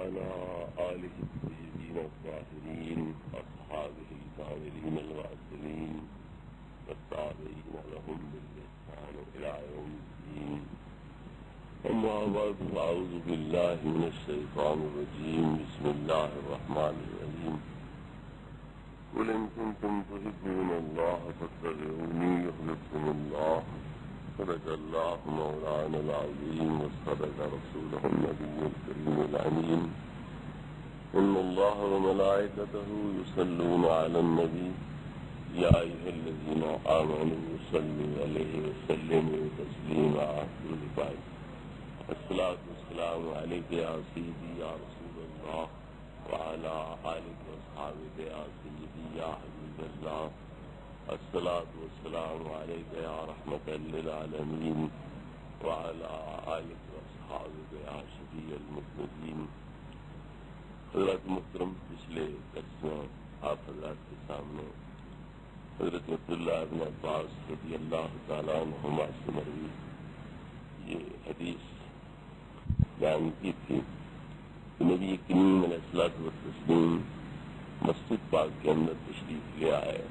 وعلى آله الطيبين الطاهرين أصحابه الكاملين الواسلين والتابعين لهم بالإحسان إلى يوم الدين. أما بعد فأعوذ بالله من الشيطان الرجيم. بسم الله الرحمن الرحيم. قل إن كنتم تحبون الله فاتبعوني يحببكم الله. صدق الله مولانا العظيم وصدق رسوله النبي الكريم الأمين. إن الله وملائكته يصلون على النبي يا أيها الذين آمنوا صلوا عليه وسلموا تسليما. الصلاة والسلام عليك يا سيدي يا رسول الله وعلى آلك وأصحابك يا سيدي يا حبيب الله. الصلاة والسلام عليك يا رحمة للعالمين وعلى آلك وأصحابك يا شفيع المذنبين. حضرت محترم پچھلے درس میں آپ حضرات کے سامنے حضرت عبداللہ بن عباس رضی اللہ تعالیٰ عنہما سے مروی یہ حدیث بیان کی تھی کہ نبی کریم علیہ الصلوۃ والتسلیم مسجد پاک کے اندر تشریف لے آئے.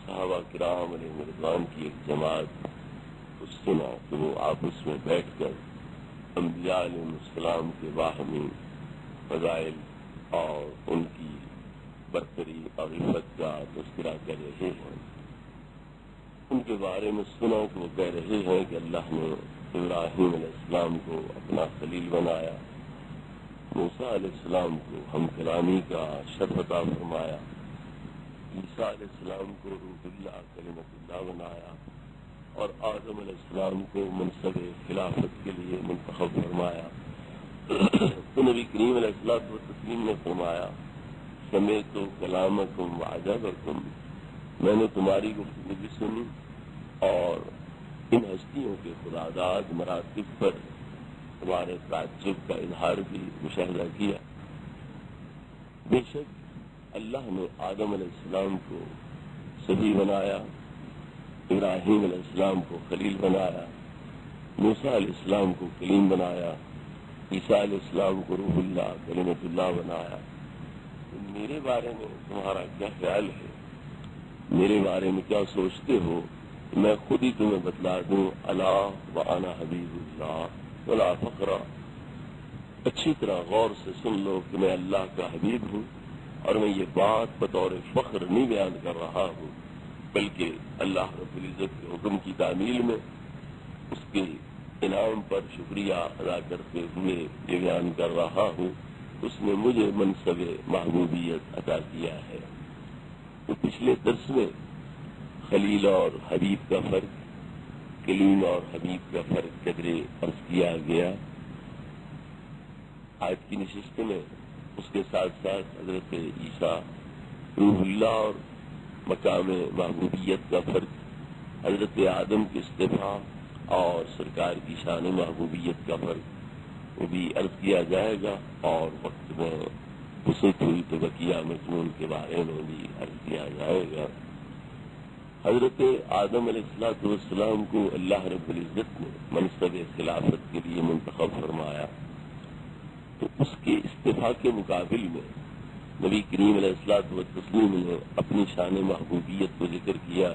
صحابہ کرام علیہ رضوان کی ایک جماعت اس سنا کہ وہ آپس میں بیٹھ کر انبیاء علیہ السلام کے باہمی فضائل اور ان کی برتری اور عزت کا تذکرہ کر رہے ہیں. ان کے بارے میں سنا کہ وہ کہہ رہے ہیں کہ اللہ نے ابراہیم علیہ السلام کو اپنا خلیل بنایا، موسیٰ علیہ السلام کو ہم کلامی کا شرف عطا فرمایا، عیسیٰ علیہ السلام کو روح اللہ کلمۃ اللہ بنایا اور آدم علیہ السلام کو منصب خلافت کے لیے منتخب فرمایا. تو نبی کریم علیہ الصلوۃ والتسلیم نے فرمایا سمیعت کلامکم وعجبکم، میں نے تمہاری گفتگو بھی سنی اور ان ہستیوں کے خداداد مراتب پر تمہارے تعجب کا اظہار بھی مشاہدہ کیا. بے شک اللہ نے آدم علیہ السلام کو صبی بنایا، ابراہیم علیہ السلام کو خلیل بنایا، موسیٰ علیہ السلام کو کلیم بنایا، عیسیٰ علیہ السلام کو روح اللہ کلمۃ اللہ بنایا. میرے بارے میں تمہارا کیا خیال ہے؟ میرے بارے میں کیا سوچتے ہو؟ میں خود ہی تمہیں بتلا دوں. الا وانا حبیب اللہ ولا فخر. اچھی طرح غور سے سن لو کہ میں اللہ کا حبیب ہوں اور میں یہ بات بطور فخر نہیں بیان کر رہا ہوں بلکہ اللہ رب العزت کے حکم کی تعمیل میں اس کے انعام پر شکریہ ادا کرتے ہوئے یہ بیان کر رہا ہوں. اس نے مجھے منصب محبوبیت عطا کیا ہے. تو پچھلے درس میں خلیل اور حبیب کا فرق، کلیم اور حبیب کا فرق قدرے عرض کیا گیا. آج کی نشست میں اس کے ساتھ ساتھ حضرت عیسیٰ روح اللہ اور مقام محبوبیت کا فرق، حضرت آدم کے استفاء اور سرکار کی شان محبوبیت کا فرق وہ بھی عرض کیا جائے گا اور وقت میں وسعت ہوئی تو بقیہ مضمون کے بارے میں بھی عرض کیا جائے گا. حضرت آدم علیہ السلام کو اللہ رب العزت نے منصب خلافت کے لیے منتخب فرمایا. تو اس کے استفاء کے مقابل میں نبی کریم علیہ الصلوۃ والتسلیم نے اپنی شان محبوبیت کو ذکر کیا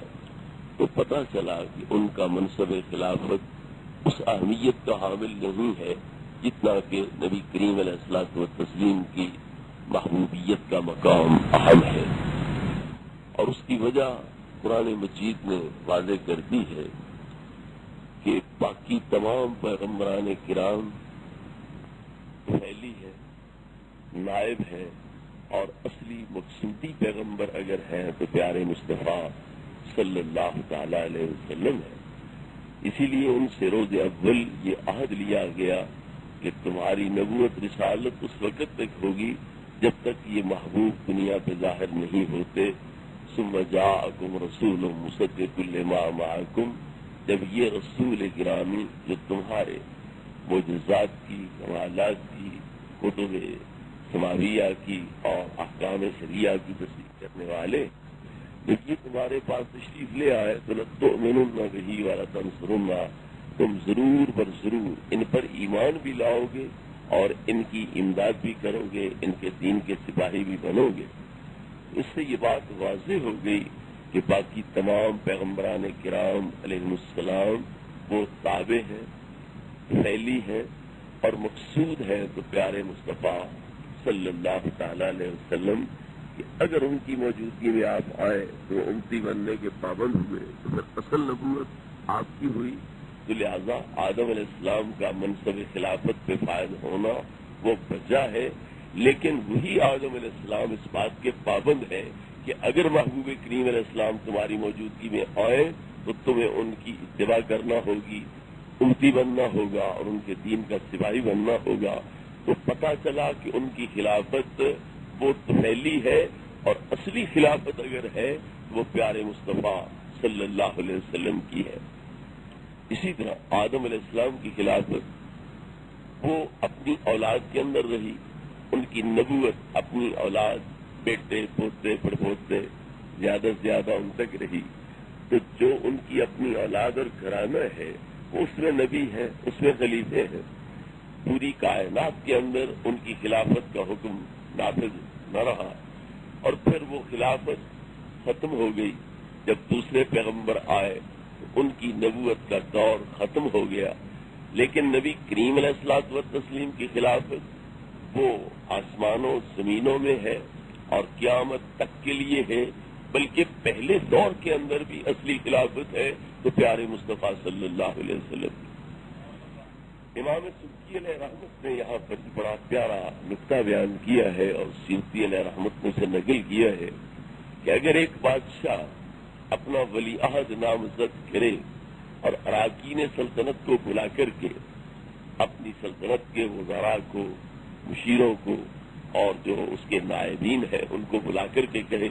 تو پتہ چلا کہ ان کا منصب خلافت اس اہمیت کا حامل نہیں ہے جتنا کہ نبی کریم علیہ الصلوۃ والتسلیم کی محبوبیت کا مقام اہم ہے. اور اس کی وجہ قرآن مجید نے واضح کر دی ہے کہ باقی تمام پیغمبران کرام پھیلی ہے، نائب ہے اور اصلی مقصودی پیغمبر اگر ہیں تو پیارے مصطفیٰ صلی اللہ تعالی علیہ وسلم ہے. اسی لیے ان سے روز اول یہ عہد لیا گیا کہ تمہاری نبوت رسالت اس وقت تک ہوگی جب تک یہ محبوب دنیا پہ ظاہر نہیں ہوتے. ثم جاءکم رسول مصدق لما معکم، جب یہ رسول گرامی جو تمہارے معجزات کی، کمالات کی، کتب سماویہ کی اور احکام شریعہ کی تصدیق کرنے والے جب یہ تمہارے پاس تشریف لے آئے تو لتؤمنن بہ ولتنصرنہ، تم ضرور پر ضرور ان پر ایمان بھی لاؤ گے اور ان کی امداد بھی کرو گے، ان کے دین کے سپاہی بھی بنو گے۔ اس سے یہ بات واضح ہو گئی کہ باقی تمام پیغمبران کرام علیہ السلام وہ تابع ہیں، پھیلی ہیں اور مقصود ہے تو پیارے مصطفیٰ صلی اللہ تعالی علیہ وسلم کہ اگر ان کی موجودگی میں آپ آئے تو امتی بننے کے پابند ہوئے تو پھر اصل نبوت آپ کی ہوئی۔ تو لہذا آدم علیہ السلام کا منصب خلافت پہ فائز ہونا وہ بجا ہے، لیکن وہی آدم علیہ السلام اس بات کے پابند ہے کہ اگر محبوب کریم علیہ السلام تمہاری موجودگی میں آئے تو تمہیں ان کی اتباع کرنا ہوگی، امتی بننا ہوگا اور ان کے دین کا سپاہی بننا ہوگا۔ تو پتہ چلا کہ ان کی خلافت وہ پھیلی ہے، اور اصلی خلافت اگر ہے تو وہ پیارے مصطفیٰ صلی اللہ علیہ وسلم کی ہے۔ اسی طرح آدم علیہ السلام کی خلافت وہ اپنی اولاد کے اندر رہی، ان کی نبوت اپنی اولاد، بیٹے پوتے پڑپوتے زیادہ سے زیادہ ان تک رہی۔ تو جو ان کی اپنی اولاد اور گھرانہ ہے وہ اس میں نبی ہیں، اس میں خلیفے ہیں۔ پوری کائنات کے اندر ان کی خلافت کا حکم نافذ نہ رہا، اور پھر وہ خلافت ختم ہو گئی جب دوسرے پیغمبر آئے، ان کی نبوت کا دور ختم ہو گیا۔ لیکن نبی کریم علیہ الصلوۃ والتسلیم کی خلافت وہ آسمانوں زمینوں میں ہے اور قیامت تک کے لیے ہے، بلکہ پہلے دور کے اندر بھی اصلی خلافت ہے تو پیارے مصطفیٰ صلی اللہ علیہ وسلم کی۔ امام سبکی علیہ رحمت نے یہاں پر بڑا پیارا نقطہ بیان کیا ہے اور سیوطی علیہ رحمت نے اسے نقل کیا ہے کہ اگر ایک بادشاہ اپنا ولی عہد نامزد کرے اور اراکین سلطنت کو بلا کر کے اپنی سلطنت کے وزراء کو، مشیروں کو اور جو اس کے نائبین ہیں ان کو بلا کر کے کہے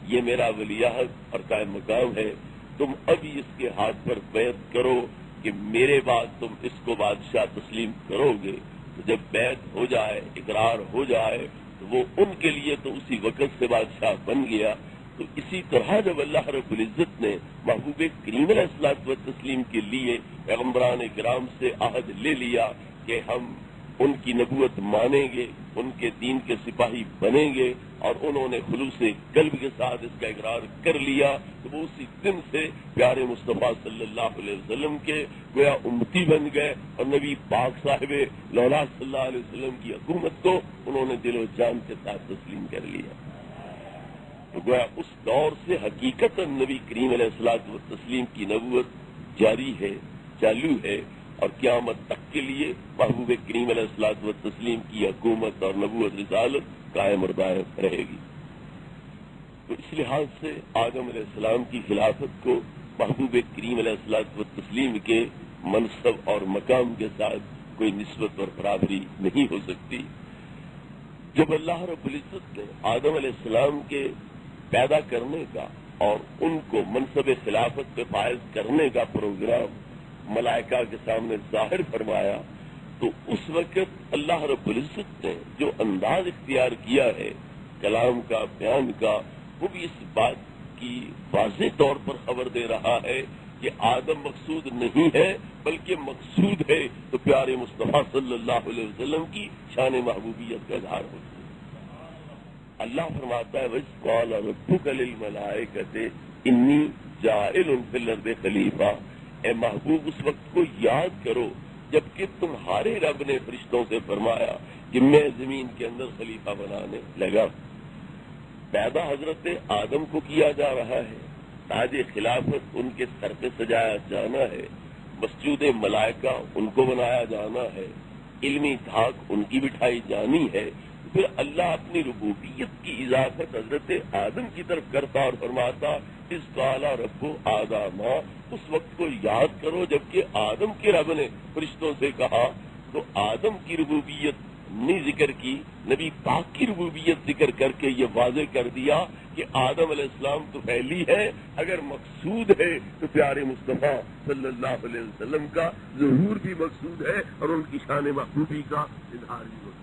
یہ میرا ولی عہد اور قائم مقام ہے، تم ابھی اس کے ہاتھ پر بیعت کرو کہ میرے بعد تم اس کو بادشاہ تسلیم کرو گے، تو جب بیعت ہو جائے، اقرار ہو جائے تو وہ ان کے لیے تو اسی وقت سے بادشاہ بن گیا۔ تو اسی طرح جب اللہ رب العزت نے محبوب کریم علیہ الصلوۃ والتسلیم کے لیے پیغمبران کرام سے عہد لے لیا کہ ہم ان کی نبوت مانیں گے، ان کے دین کے سپاہی بنیں گے، اور انہوں نے خلوص قلب کے ساتھ اس کا اقرار کر لیا، تو وہ اسی دن سے پیارے مصطفیٰ صلی اللہ علیہ وسلم کے گویا امتی بن گئے، اور نبی پاک صاحب لولا صلی اللہ علیہ وسلم کی حکومت کو انہوں نے دل و جان کے ساتھ تسلیم کر لیا۔ تو گویا اس دور سے حقیقت نبی کریم علیہ الصلوۃ والتسلیم کی نبوت جاری ہے، چالو ہے، اور قیامت تک کے لیے محبوب کریم علیہ الصلوۃ والتسلیم کی حکومت اور نبوت رسالت قائم اور دائم رہے گی۔ تو اس لحاظ سے آدم علیہ السلام کی خلافت کو محبوب کریم علیہ الصلوۃ والتسلیم کے منصب اور مقام کے ساتھ کوئی نسبت اور برابری نہیں ہو سکتی۔ جب اللہ رب العزت نے آدم علیہ السلام کے پیدا کرنے کا اور ان کو منصب خلافت پہ فائز کرنے کا پروگرام ملائکہ کے سامنے ظاہر فرمایا، تو اس وقت اللہ رب العزت نے جو انداز اختیار کیا ہے کلام کا، بیان کا، وہ بھی اس بات کی واضح طور پر خبر دے رہا ہے کہ آدم مقصود نہیں ہے بلکہ مقصود ہے تو پیارے مصطفیٰ صلی اللہ علیہ وسلم کی شان محبوبیت کا اظہار ہوتا ہے۔ اللہ فرماتا ہے وَإِذْ قَالَ رَبُّكَ لِلْمَلَائِكَةِ إِنِّي جَاعِلٌ فِي الْأَرْضِ خَلِيفَةً، اے محبوب اس وقت کو یاد کرو جبکہ تمہارے رب نے فرشتوں سے فرمایا کہ میں زمین کے اندر خلیفہ بنانے لگا۔ پیدا حضرت آدم کو کیا جا رہا ہے، تاج خلافت ان کے سر پہ سجایا جانا ہے، مسجود ملائکہ ان کو بنایا جانا ہے، علمی دھاک ان کی بٹھائی جانی ہے۔ پھر اللہ اپنی ربوبیت کی اضافت حضرت آدم کی طرف کرتا اور فرماتا اس قال رب آدم، اس وقت کو یاد کرو جبکہ آدم کے رب نے فرشتوں سے کہا، تو آدم کی ربوبیت نہیں ذکر کی، نبی پاک کی ربوبیت ذکر کر کے یہ واضح کر دیا کہ آدم علیہ السلام تو پہلی ہے، اگر مقصود ہے تو پیارے مصطفیٰ صلی اللہ علیہ وسلم کا ظہور بھی مقصود ہے اور ان کی شان محبوبی کا اظہار بھی مقصود ہے۔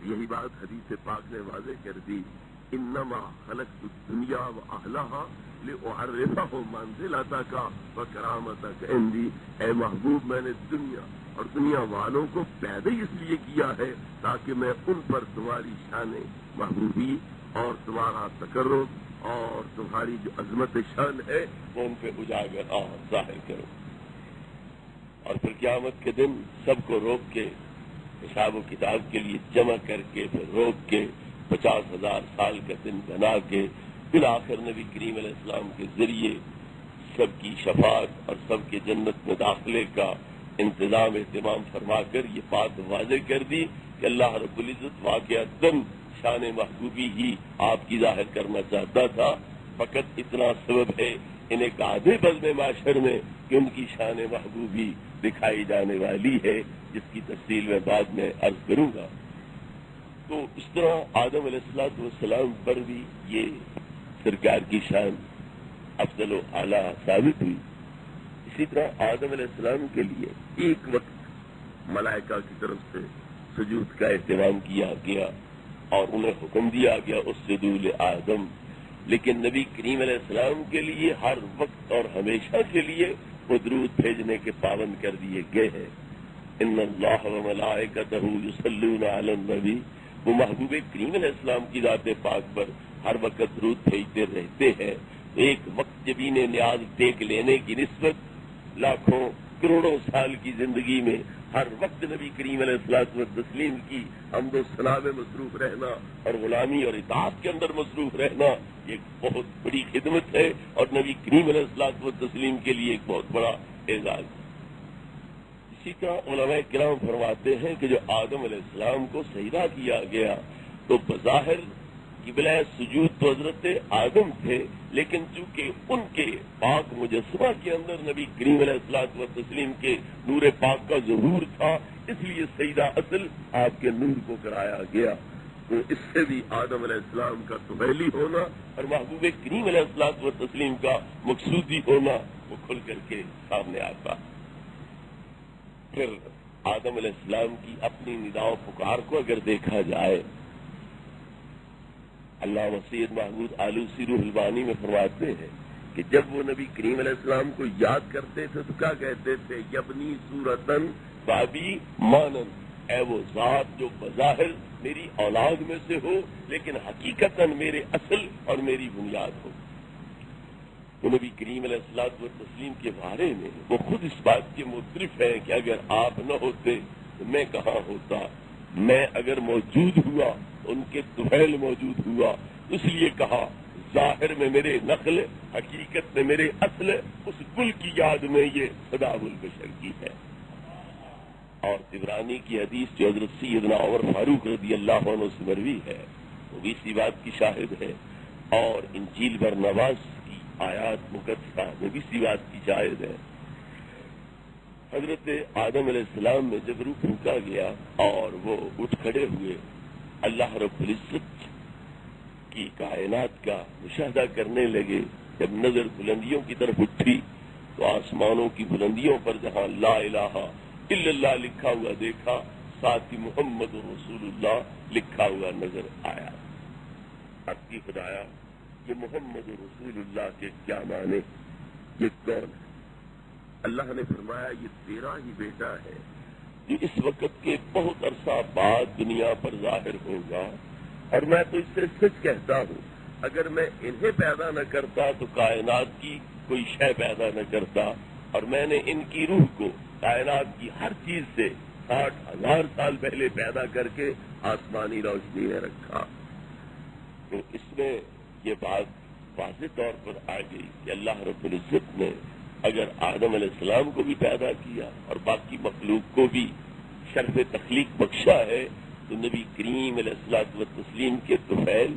یہی بات حدیث پاک نے واضح کر دی، انما خلقت الدنیا واہلہا لأعرفه منزلتك وکرامتك عندي، اے محبوب میں نے دنیا اور دنیا والوں کو پیدا اس لیے کیا ہے تاکہ میں ان پر تمہاری شان محبوبی اور تمہارا تقرب اور تمہاری جو عظمت شان ہے وہ ان پہ اجاگر اور ظاہر کروں، اور پھر قیامت کے دن سب کو روک کے حساب و کتاب کے لیے جمع کر کے پھر روک کے 50,000 سال کا دن بنا کے بالآخر نبی کریم علیہ السلام کے ذریعے سب کی شفاعت اور سب کے جنت میں داخلے کا انتظام اہتمام فرما کر یہ بات واضح کر دی کہ اللہ رب العزت واقعتاً شان محبوبی ہی آپ کی ظاہر کرنا چاہتا تھا، فقط اتنا سبب ہے انہیں آدھے بزم معاشر میں کہ ان کی شان محبوبی دکھائی جانے والی ہے، جس کی تفصیل میں بعد میں عرض کروں گا۔ تو اس طرح آدم علیہ السلام پر بھی یہ سرکار کی شان افضل و اعلیٰ ثابت ہوئی۔ اسی طرح آدم علیہ السلام کے لیے ایک وقت ملائکہ کی طرف سے سجود کا اہتمام کیا گیا اور انہیں حکم دیا گیا اسجدوا لآدم، لیکن نبی کریم علیہ السلام کے لیے ہر وقت اور ہمیشہ کے لیے وہ درود بھیجنے کے پابند کر دیے گئے ہیں۔ ان اللہ وملائکتہ یصلون علی النبی، وہ محبوب کریم علیہ السلام کی ذات پاک پر ہر وقت درود بھیجتے رہتے ہیں۔ ایک وقت جبین نیاز ٹیک لینے کی نسبت لاکھوں کروڑوں سال کی زندگی میں ہر وقت نبی کریم علیہ الصلوۃ والتسلیم کی حمد و ثنا میں مصروف رہنا اور غلامی اور اطاعت کے اندر مصروف رہنا ایک بہت بڑی خدمت ہے اور نبی کریم علیہ الصلوۃ والتسلیم کے لیے ایک بہت بڑا اعزاز ہے۔ اسی طرح علماء کرام فرماتے ہیں کہ جو آدم علیہ السلام کو سجدہ کیا گیا تو بظاہر قبلہ سجود تو حضرت آدم تھے، لیکن چونکہ ان کے پاک مجسمہ کے اندر نبی کریم علیہ الصلوۃ والتسلیم کے نور پاک کا ظہور تھا، اس لیے سجدہ اصل آپ کے نور کو کرایا گیا۔ تو اس سے بھی آدم علیہ السلام کا طفیلی ہونا اور محبوب کریم علیہ الصلوۃ والتسلیم کا مقصودی ہونا وہ کھل کر کے سامنے آتا۔ پھر آدم علیہ السلام کی اپنی ندا و پکار کو اگر دیکھا جائے، علامہ سید محمود آلوسی روح البانی میں فرماتے ہیں کہ جب وہ نبی کریم علیہ السلام کو یاد کرتے تھے تو کیا کہتے تھے؟ یبنی صورتن بابی مانن، اے وہ ذات جو بظاہر میری اولاد میں سے ہو لیکن حقیقتاً میرے اصل اور میری بنیاد ہو۔ تو نبی کریم علیہ الصلوۃ والتسلیم کے بارے میں وہ خود اس بات کے معترف ہیں کہ اگر آپ نہ ہوتے تو میں کہاں ہوتا، میں اگر موجود ہوا ان کے طفیل موجود ہوا، اس لیے کہا ظاہر میں میرے نقل، حقیقت میں میرے اصل، اس گل کی یاد میں یہ صدا البشر کی ہے۔ اور طبرانی کی حدیث جو حضرت سیدنا عمر فاروق رضی اللہ عنہ سے مروی ہے وہ بھی اسی بات کی شاہد ہے، اور انجیل برنواس کی آیات مقدسہ میں بھی اسی بات کی شاہد ہے۔ حضرت آدم علیہ السلام میں جب روح پھونکا گیا اور وہ اٹھ کھڑے ہوئے، اللہ رب العزت کی کائنات کا مشاہدہ کرنے لگے، جب نظر بلندیوں کی طرف اٹھی تو آسمانوں کی بلندیوں پر جہاں لا الہ الا اللہ لکھا ہوا دیکھا، ساتھ ہی محمد رسول اللہ لکھا ہوا نظر آیا۔ اب کی خدایا یہ محمد رسول اللہ کے کیا معنی، یہ کون ہے؟ اللہ نے فرمایا یہ تیرا ہی بیٹا ہے جو اس وقت کے بہت عرصہ بعد دنیا پر ظاہر ہوگا، اور میں تو اس سے سچ کہتا ہوں اگر میں انہیں پیدا نہ کرتا تو کائنات کی کوئی شے پیدا نہ کرتا، اور میں نے ان کی روح کو کائنات کی ہر چیز سے 60,000 سال پہلے پیدا کر کے آسمانی روشنی میں رکھا۔ تو اس میں یہ بات واضح طور پر آ گئی کہ اللہ رب العزت نے اگر آدم علیہ السلام کو بھی پیدا کیا اور باقی مخلوق کو بھی شرف تخلیق بخشا ہے تو نبی کریم علیہ الصلوۃ والتسلیم کے طفیل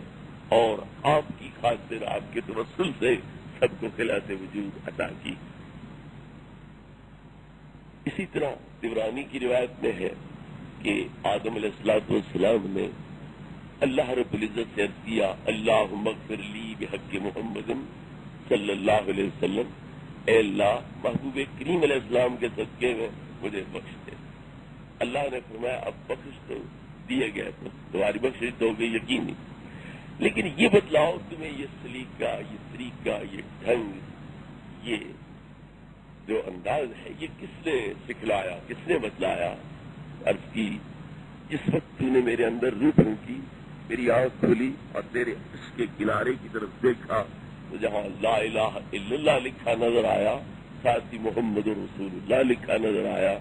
اور آپ کی خاطر آپ کے توسل سے سب کو خلعت وجود عطا کی۔ اسی طرح طبرانی کی روایت میں ہے کہ آدم علیہ الصلوۃ والسلام نے اللہ رب العزت سے عرض کیا اللہم اغفر لی بحق محمد صلی اللہ علیہ وسلم، اے اللہ محبوب کریم علیہ السلام کے صدقے میں مجھے بخش دے۔ اللہ نے فرمایا اب بخش تو دیے گئے تو تمہاری بخشش تو ہو گئی یقینی، لیکن یہ بتلاؤ تمہیں یہ سلیقہ، یہ طریقہ، یہ ڈھنگ، یہ جو انداز ہے، یہ کس نے سکھلایا، کس نے بتلایا؟ عرض کی جس وقت تو نے میرے اندر روح پھونکی، میری آنکھ کھلی اور تیرے عشق کے کنارے کی طرف دیکھا تو جہاں لا الہ الا اللہ لکھا نظر آیا، ساتھ ہی محمد رسول اللہ لکھا نظر آیا،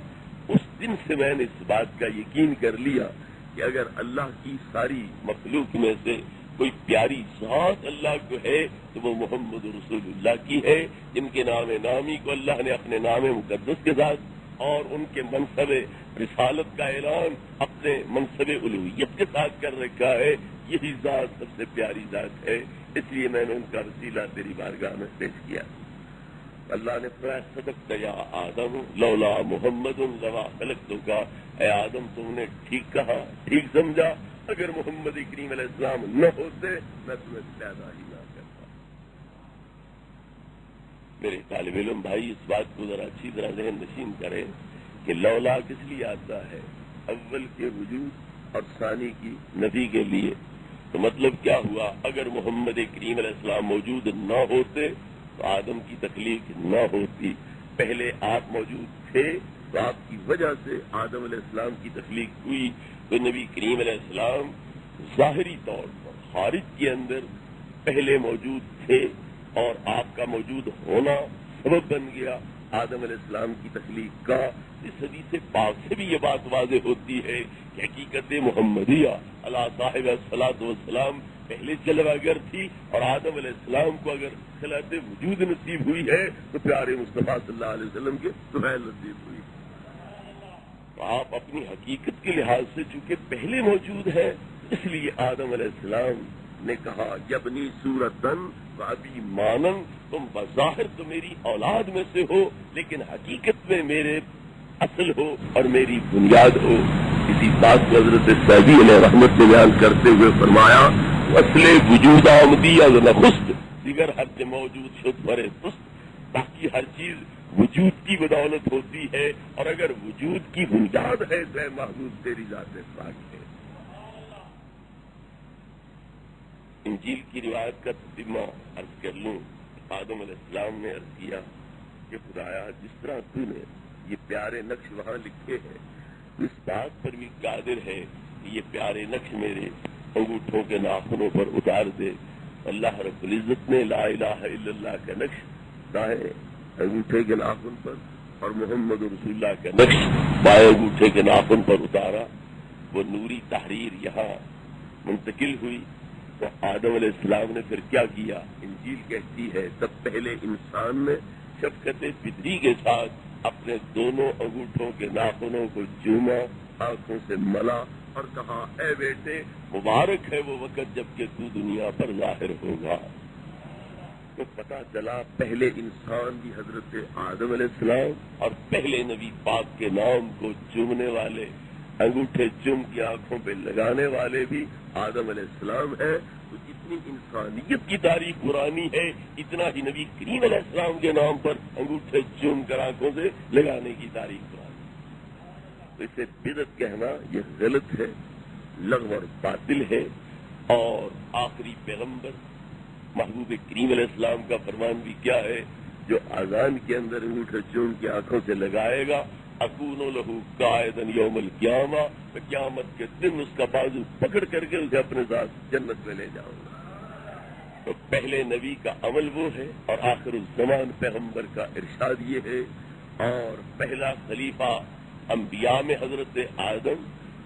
اس دن سے میں نے اس بات کا یقین کر لیا کہ اگر اللہ کی ساری مخلوق میں سے کوئی پیاری ذات اللہ کو ہے تو وہ محمد رسول اللہ کی ہے، جن کے نام نامی کو اللہ نے اپنے نام مقدس کے ساتھ اور ان کے منصب رسالت کا اعلان اپنے منصب الوہیت کے ساتھ کر رکھا ہے، یہی ذات سب سے پیاری ذات ہے، اس لیے میں نے ان کا وسیلہ تیری بارگاہ میں پیش کیا۔ اللہ نے فرمایا صدقت یا آدم لولا محمد لما خلقتک، اے آدم تم نے ٹھیک کہا، ٹھیک سمجھا، اگر محمد کریم علیہ السلام نہ ہوتے میں تمہیں پیدا ہی نہ کرتا۔ میرے طالب علم بھائی اس بات کو ذرا اچھی طرح ذہن نشین کریں کہ لولا کس لیے آتا ہے؟ اول کے وجود اور ثانی کی نفی کے لیے۔ تو مطلب کیا ہوا؟ اگر محمد کریم علیہ السلام موجود نہ ہوتے تو آدم کی تخلیق نہ ہوتی، پہلے آپ موجود تھے تو آپ کی وجہ سے آدم علیہ السلام کی تخلیق ہوئی، تو نبی کریم علیہ السلام ظاہری طور پر خارج کے اندر پہلے موجود تھے اور آپ کا موجود ہونا سبب بن گیا آدم علیہ السلام کی تخلیق کا۔ اس حدیث پاک سے بھی یہ بات واضح ہوتی ہے کہ حقیقت محمدیہ علی صاحب الصلاۃ والسلام پہلے جلوہ گر تھی، اور آدم علیہ السلام کو اگر خلعت وجود نصیب ہوئی ہے تو پیارے مصطفیٰ صلی اللہ علیہ وسلم کے طفیل نصیب ہوئی۔ تو آپ اپنی حقیقت کے لحاظ سے چونکہ پہلے موجود ہیں، اس لیے آدم علیہ السلام نے کہا یبنی صورتن و ابی مانن، تم بظاہر تو میری اولاد میں سے ہو لیکن حقیقت میں میرے اصل ہو اور میری بنیاد ہو۔ اسی بات کو حضرت سعدی علیہ رحمت نے بیان کرتے ہوئے فرمایا اصل وجود آمدی از نخست دیگر ہر سے موجود شد برے سست، باقی ہر چیز وجود کی بدولت ہوتی ہے، اور اگر وجود کی بنیاد ہے تو اے محبوب تیری ذات پاک ہے۔ انجیل کی روایت کا ترجمہ عرض کر لوں۔ آدم علیہ السلام نے عرض کیا کہ خدایا جس طرح تو نے یہ پیارے نقش وہاں لکھے ہیں، اس بات پر بھی قادر ہے کہ یہ پیارے نقش میرے انگوٹھوں کے ناخنوں پر اتار دے۔ اللہ رب العزت نے لا الہ الا اللہ کا نقش دائیں انگوٹھے کے ناخن پر اور محمد رسول اللہ کا نقش بائیں انگوٹھے کے ناخن پر اتارا، وہ نوری تحریر یہاں منتقل ہوئی۔ تو آدم علیہ السلام نے پھر کیا کیا؟ انجیل کہتی ہے تب پہلے انسان نے شفقت فطری کے ساتھ اپنے دونوں انگوٹھوں کے ناخنوں کو چوما، آنکھوں سے ملا اور کہا اے بیٹے مبارک ہے وہ وقت جب کہ تو دنیا پر ظاہر ہوگا۔ تو پتہ چلا پہلے انسان بھی حضرت آدم علیہ السلام اور پہلے نبی پاک کے نام کو چومنے والے، انگوٹھے چوم کی آنکھوں پہ لگانے والے بھی آدم علیہ السلام ہے۔ تو جتنی انسانیت کی تاریخ پرانی ہے اتنا ہی نبی کریم علیہ السلام کے نام پر انگوٹھے چوم کر آنکھوں سے لگانے کی تاریخ پرانی۔ تو اسے بدعت کہنا یہ غلط ہے، لغو اور باطل ہے، اور آخری پیغمبر محبوب کریم علیہ السلام کا فرمان بھی کیا ہے؟ جو اذان کے اندر انگوٹھے چوم کی آنکھوں سے لگائے گا اکون لہو قائدن یوم القیامہ، قیامت کے دن اس کا بازو پکڑ کر کے اسے اپنے ساتھ جنت میں لے جاؤں گا۔ تو پہلے نبی کا عمل وہ ہے اور آخر الزمان پیغمبر کا ارشاد یہ ہے، اور پہلا خلیفہ انبیاء میں حضرت آدم،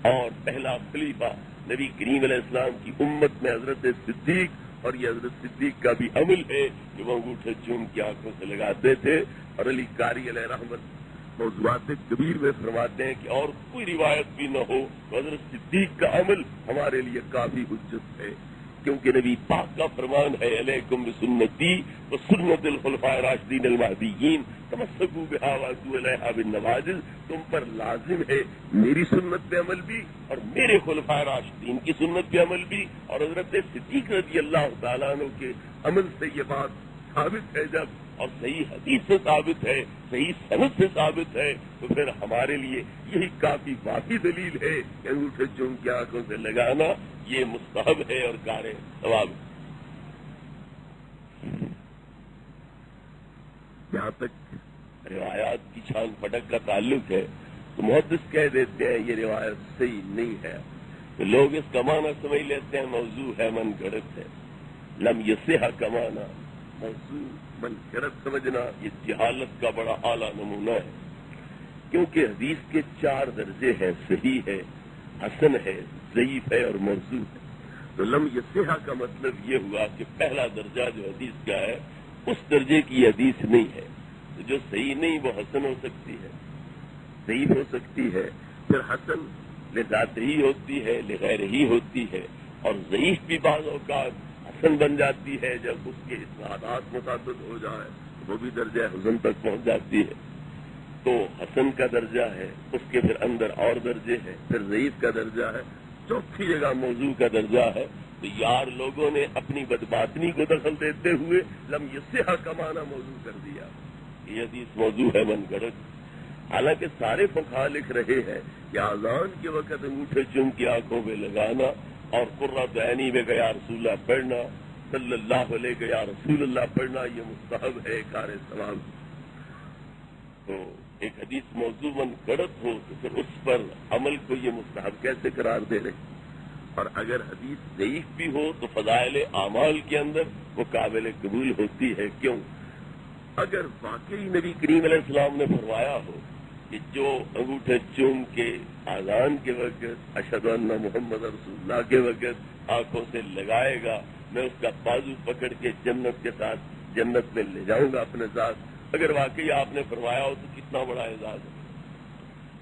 اور پہلا خلیفہ نبی کریم علیہ السلام کی امت میں حضرت صدیق، اور یہ حضرت صدیق کا بھی عمل ہے کہ وہ انگوٹھے چوم کی آنکھوں سے لگاتے تھے۔ اور علی قاری علیہ رحمت موضوعات کبیر میں فرماتے ہیں کہ اور کوئی روایت بھی نہ ہو تو حضرت صدیق کا عمل ہمارے لیے کافی حجت ہے، کیونکہ نبی پاک کا فرمان ہے علیکم بسنتی و سنت الخلفاء الراشدین المہدیین تمسکوا بہا وعضوا علیہا بالنواجذ، تم پر لازم ہے میری سنت پہ عمل بھی اور میرے خلفاء راشدین کی سنت پہ عمل بھی۔ اور حضرت صدیق رضی اللہ تعالیٰ عنہ کے عمل سے یہ بات ثابت ہے، جب اور صحیح حدیث سے ثابت ہے، صحیح سند سے ثابت ہے، تو پھر ہمارے لیے یہی کافی واقعی دلیل ہے کہ انگوٹھے چوم کے آنکھوں سے لگانا یہ مستحب ہے اور کار ثواب ہے۔ جہاں تک روایات کی چھان پھٹک کا تعلق ہے تو محدث کہہ دیتے ہیں یہ روایت صحیح نہیں ہے، تو لوگ اس کا معنی سمجھ لیتے ہیں موضوع ہے، من گھڑت ہے۔ لم یصح کا معنی موضوع من گھڑت سمجھنا یہ جہالت کا بڑا اعلیٰ نمونہ ہے، کیونکہ حدیث کے 4 درجے ہیں، صحیح ہے، حسن ہے، ضعیف ہے اور موضوع ہے۔ تو لم یصح کا مطلب یہ ہوا کہ پہلا درجہ جو حدیث کا ہے اس درجے کی حدیث نہیں ہے، تو جو صحیح نہیں وہ حسن ہو سکتی ہے، ضعیف ہو سکتی ہے، پھر حسن لذات ہی ہوتی ہے، لغیر ہی ہوتی ہے، اور ضعیف بھی بعض اوقات حسن بن جاتی ہے جب اس کے اسنادات متعدد ہو جائے، وہ بھی درجہ حسن تک پہنچ جاتی ہے۔ تو حسن کا درجہ ہے، اس کے پھر اندر اور درجے ہیں، پھر ضعیف کا درجہ ہے، چوتھی جگہ موضوع کا درجہ ہے۔ تو یار لوگوں نے اپنی بدباطنی کو دخل دیتے ہوئے لم یصح کا معنی موضوع کر دیا، یہ حدیث موضوع ہے من گھڑت۔ حالانکہ سارے فقہا لکھ رہے ہیں کہ اذان کے وقت انگوٹھے چوم کی آنکھوں میں لگانا اور قرۃ عینی میں یا رسول اللہ پڑھنا، صلی اللہ علیہ یا رسول اللہ پڑھنا یہ مستحب ہے، کار ثواب۔ تو ایک حدیث موضوع من گھڑت ہو تو پھر اس پر عمل کو یہ مستحب کیسے قرار دے رہے؟ اور اگر حدیث ضعیف بھی ہو تو فضائل اعمال کے اندر وہ قابل قبول ہوتی ہے۔ کیوں؟ اگر واقعی نبی کریم علیہ السلام نے فرمایا ہو کہ جو انگوٹھے چوم کے اذان کے وقت اشہد ان محمد رسول اللہ کے وقت آنکھوں سے لگائے گا، میں اس کا بازو پکڑ کے جنت کے ساتھ جنت میں لے جاؤں گا اپنے ساتھ، اگر واقعی آپ نے فرمایا ہو تو کتنا بڑا اعزاز ہے۔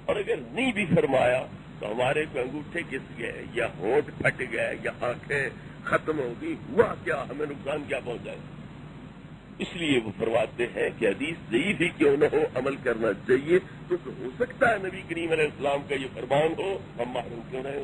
اور اگر نہیں بھی فرمایا تو ہمارے کو انگوٹھے کس گئے یا ہونٹ پھٹ گئے یا آنکھیں ختم ہو گئی، ہوا کیا، ہمیں نقصان کیا پہنچائے؟ اس لیے وہ فرماتے ہیں کہ حدیث ضعیف ہی کیوں نہ ہو عمل کرنا چاہیے، کیونکہ ہو سکتا ہے نبی کریم علیہ السلام کا یہ فرمان ہو، ہم محروم کیوں رہے؟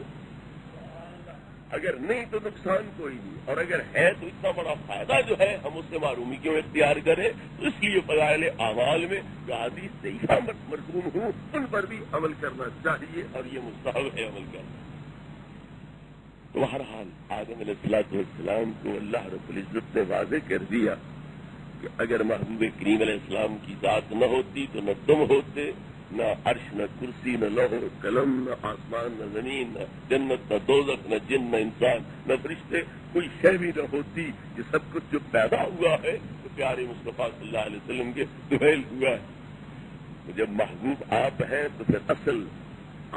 اگر نہیں تو نقصان کوئی نہیں، اور اگر ہے تو اتنا بڑا فائدہ جو ہے ہم اس سے معرومی کیوں اختیار کریں؟ تو اس لیے فضائل اعمال میں جو حدیث ضعیفہ مرسوم ہوں ان پر بھی عمل کرنا چاہیے، اور یہ مستحب ہے عمل کرنا۔ تو بہرحال آدم علیہ السلام کو اللہ رب العزت نے واضح کر دیا کہ اگر محبوب کریم علیہ السلام کی ذات نہ ہوتی تو نہ تم ہوتے، نہ عرش، نہ کرسی، نہ لوح و قلم، نہ آسمان، نہ زمین، نہ جنت، نہ دوزخ، نہ جن، نہ انسان، نہ فرشتے، کوئی شے بھی نہ ہوتی۔ یہ سب کچھ جو پیدا ہوا ہے تو پیارے مصطفیٰ صلی اللہ علیہ وسلم کے دہیل ہوا ہے۔ تو جب محبوب آپ ہیں تو پھر اصل